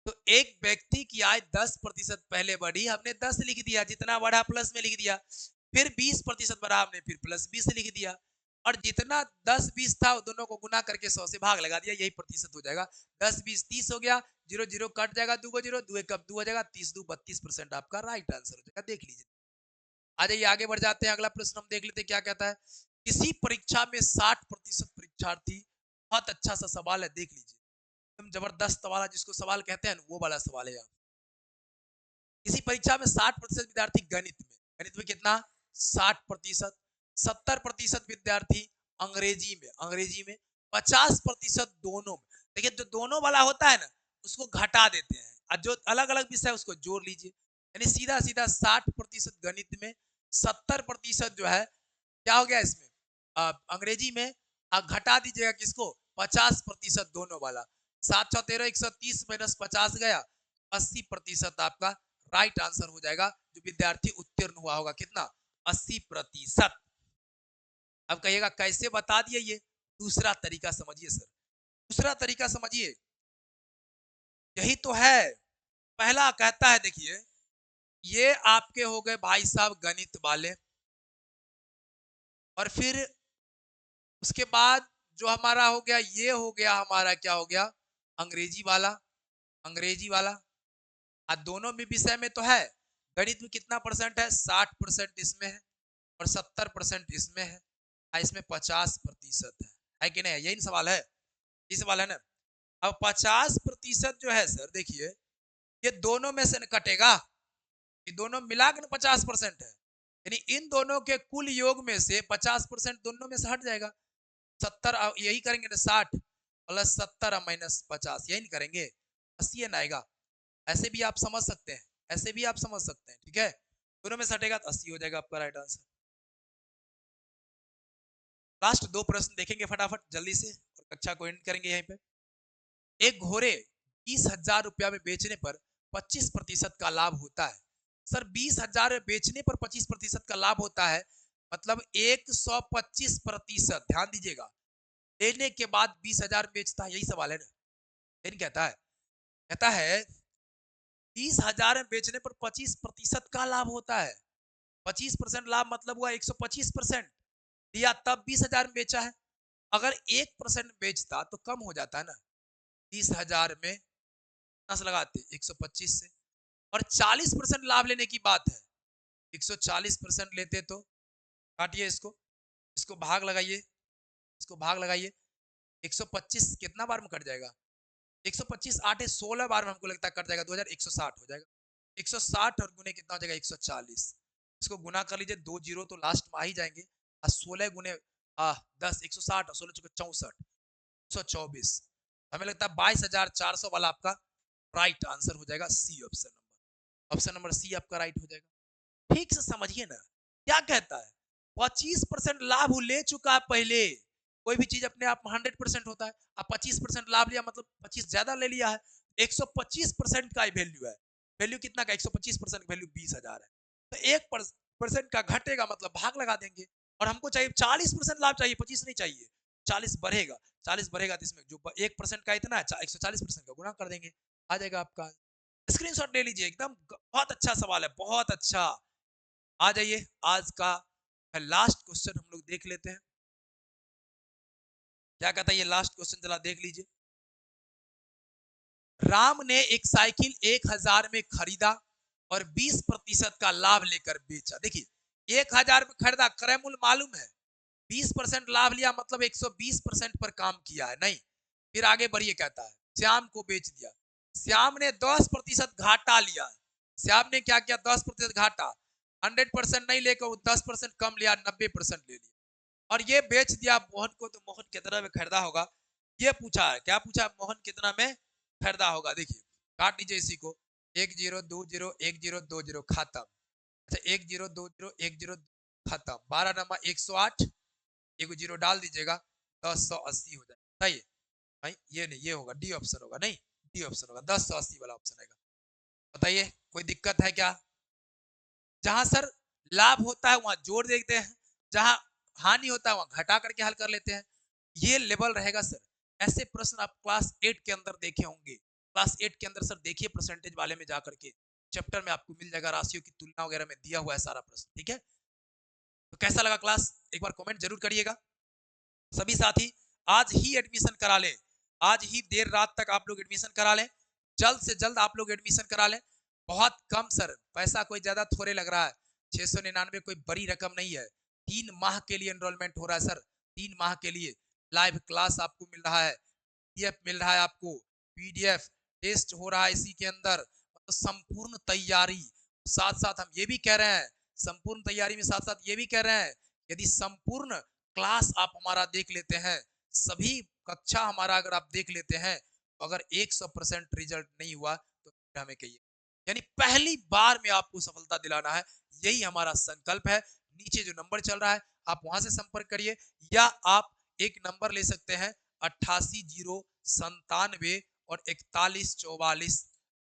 तो एक व्यक्ति की आय 10% पहले बढ़ी, हमने 10 लिख दिया, जितना बढ़ा प्लस में लिख दिया। फिर 20% बढ़ा, हमने फिर प्लस 20 लिख दिया। और जितना 10 20 था दोनों को गुना करके 100 से भाग लगा दिया, यही प्रतिशत हो जाएगा। 10 20 30 हो गया, जीरो जीरो कट जाएगा, दो को जीरो, दो कब दो हो जाएगा, 30 दो 32% आपका राइट आंसर हो जाएगा। देख लीजिए। आ जाइए आगे बढ़ जाते हैं, अगला प्रश्न हम देख लेते हैं क्या कहता है। किसी परीक्षा में 60% परीक्षार्थी, बहुत अच्छा सा सवाल है, देख लीजिए, एकदम जबरदस्त वाला, जिसको सवाल कहते हैं वो वाला सवाल है। किसी परीक्षा में 60% विद्यार्थी गणित में कितना? 60%। 70% विद्यार्थी अंग्रेजी में 50% दोनों में। देखिए जो दोनों वाला होता है ना, उसको घटा देते हैं, और जो अलग अलग विषय उसको जोड़ लीजिए। यानी सीधा सीधा 60% गणित में, 70% जो है क्या हो गया इसमें, अंग्रेजी में। आप घटा दीजिएगा किसको? 50% दोनों वाला। 7 6 13 130 माइनस 50 गया, 80% आपका राइट आंसर हो जाएगा। जो विद्यार्थी उत्तीर्ण हुआ होगा कितना? 80%। अब कहिएगा कैसे बता दिए ये? दूसरा तरीका समझिए सर, दूसरा तरीका समझिए, यही तो है। पहला कहता है, देखिए ये आपके हो गए भाई साहब गणित वाले, और फिर उसके बाद जो हमारा हो गया, ये हो गया हमारा क्या हो गया? अंग्रेजी वाला। अंग्रेजी वाला दोनों में विषय में तो है। गणित में कितना परसेंट है? 60% इसमें है, और 70% इसमें है, और इसमें 50% है कि नहीं? यही सवाल है, ये सवाल है ना। अब 50% जो है सर, देखिए ये दोनों में से कटेगा, ये दोनों मिला के 50% है, यानी इन दोनों के कुल योग में से 50% दोनों में से हट जाएगा। 70 यही करेंगे ना, 60 प्लस 70 माइनस 50, यही नहीं करेंगे, 80 ना आएगा। ऐसे भी आप समझ सकते हैं, ऐसे भी आप समझ सकते हैं, ठीक है। दोनों में से हटेगा तो 80 हो जाएगा आपका राइट आंसर। लास्ट दो प्रश्न देखेंगे फटाफट जल्दी से, और कक्षा को एंड करेंगे यहीं पे। एक घोड़े 20,000 रुपया में बेचने पर 25% का लाभ होता है। सर 20,000 में बेचने पर 25% का लाभ होता है, मतलब 125%, ध्यान दीजिएगा, लेने के बाद 20,000 बेचता है, यही सवाल है ना। नहीं कहता है, कहता है 20,000 में बेचने पर 25% का लाभ होता है। 25% लाभ मतलब हुआ 125%, दिया तब 20,000 में बेचा है। अगर 1% बेचता तो कम हो जाता है ना। 20,000 में 10 लगाते 125 से, और 40% लाभ लेने की बात है, 140% लेते तो काटिए इसको, इसको भाग लगाइए, इसको भाग लगाइए। 125 कितना बार में कट जाएगा? 125 8 16 बार में हमको लगता है कट जाएगा, 2160 हो जाएगा। 160 और गुने कितना हो जाएगा? 140। इसको गुना कर लीजिए, 2 जीरो तो लास्ट में आ ही जाएंगे, और 16 गुने 10, 160 और 16 चुके 64, 124। हमें लगता है 22,400 वाला आपका राइट आंसर हो जाएगा, C option number. Option number C आपका राइट हो जाएगा। ठीक से समझिए ना क्या कहता है। 25% लाभ वो ले चुका है पहले। कोई भी चीज अपने आप में 100% होता है, अब 25% लाभ लिया मतलब 25 ज्यादा ले लिया है। 125% का वैल्यू है। वैल्यू कितना का? 125% वैल्यू 20,000 है, तो 1% का घटेगा मतलब भाग लगा देंगे। और हमको चाहिए 40% लाभ चाहिए, 25 नहीं चाहिए। 40 बढ़ेगा, 40 बढ़ेगा तो इसमें जो 1% का इतना है 140% का गुना कर देंगे, आ जाएगा आपका। स्क्रीनशॉट ले लीजिए, एकदम बहुत अच्छा सवाल है, बहुत अच्छा। आ जाइए, आज का लास्ट क्वेश्चन हम लोग देख लेते हैं, क्या कहता है ये लास्ट क्वेश्चन, जरा देख लीजिए। राम ने एक साइकिल 1,000 में खरीदा और 20% का लाभ लेकर बेचा। देखिए 1,000 में खरीदा, क्रय मूल्य मालूम है, 20% लाभ लिया मतलब 120% पर काम किया है नहीं। फिर आगे बढ़िए, कहता है श्याम को बेच दिया। श्याम ने 10% घाटा लिया। श्याम ने क्या किया? 10% घाटा, 100% नहीं लेकर 10% कम लिया, 90% ले लिया, और ये बेच दिया मोहन को। तो मोहन कितना में खरीदा होगा? ये पूछा है, क्या पूछा है? मोहन कितना में खरीदा होगा? देखिए काट लीजिए इसी को, 1020 1020 खत्म। अच्छा 1020 खत्म, 12 नंबर 108, एक जीरो डाल दीजिएगा, 1080 हो जाएगा। सही है भाई, ये नहीं, ये होगा डी ऑप्शन होगा, नहीं डी ऑप्शन होगा, 1080 वाला ऑप्शन आएगा। बताइए कोई दिक्कत है क्या? जहां सर लाभ होता है वहां जोड़ देते हैं, जहां हानि होता है वहां घटा करके हल कर लेते हैं। ये लेवल रहेगा सर। ऐसे प्रश्न आप क्लास 8 के अंदर देखे होंगे। क्लास 8 के अंदर सर देखिए परसेंटेज वाले में जाकर के चैप्टर में आपको मिल जाएगा, राशियों की तुलना वगैरह में दिया हुआ है सारा प्रश्न। ठीक है, तो कैसा लगा क्लास, एक बार कमेंट जरूर करिएगा। सभी साथी आज ही एडमिशन करा लें, आज ही देर रात तक आप लोग एडमिशन करा लें, जल्द से जल्द आप लोग एडमिशन करा लें। बहुत कम सर, पैसा कोई ज्यादा थोड़े लग रहा है, 699 कोई बड़ी रकम नहीं है। 3 माह के लिए एनरोलमेंट हो रहा है सर, 3 माह के लिए लाइव क्लास आपको मिल रहा है, पीडीएफ मिल रहा है आपको, पीडीएफ टेस्ट हो रहा है इसी के अंदर, तो संपूर्ण तैयारी। साथ साथ हम ये भी कह रहे हैं, संपूर्ण तैयारी में साथ साथ ये भी कह रहे हैं, यदि संपूर्ण क्लास आप हमारा देख लेते हैं, सभी कक्षा हमारा अगर आप देख लेते हैं, तो अगर 100% रिजल्ट नहीं हुआ तो हमें कहिए, यानी पहली बार में आपको सफलता दिलाना है, यही हमारा संकल्प है। नीचे जो नंबर चल रहा है आप वहां से संपर्क करिए, या आप एक नंबर ले सकते हैं 88 0 97 और 41 44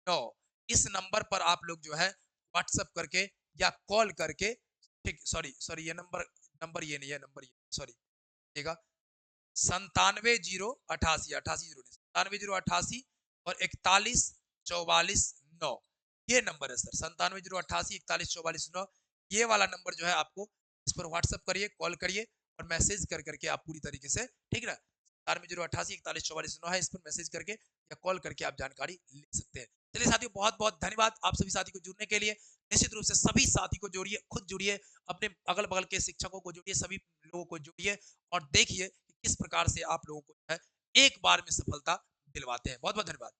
9। इस नंबर पर आप लोग जो है व्हाट्सएप करके या कॉल करके, ठीक, सॉरी सॉरी ये नंबर, नंबर ये नहीं है, नंबर ये सॉरी, देखिएगा 97 0 88 88 0 97 0 88 और 41 44 9, ये नंबर है सर, 97 0 88 41 44 9। ये वाला नंबर जो है आपको, इस पर व्हाट्सएप करिए, कॉल करिए और मैसेज कर करके आप पूरी तरीके से, ठीक ना, 97 0 88 41 44 9 है, इस पर मैसेज करके या कॉल करके आप जानकारी ले सकते हैं। चलिए साथियों, बहुत बहुत धन्यवाद आप सभी साथी को जुड़ने के लिए। निश्चित रूप से सभी साथी को जोड़िए, खुद जुड़िए, अपने अगल बगल के शिक्षकों को जोड़िए, सभी लोगों को जोड़िए और देखिए किस प्रकार से आप लोगों को एक बार में सफलता दिलवाते हैं। बहुत बहुत धन्यवाद।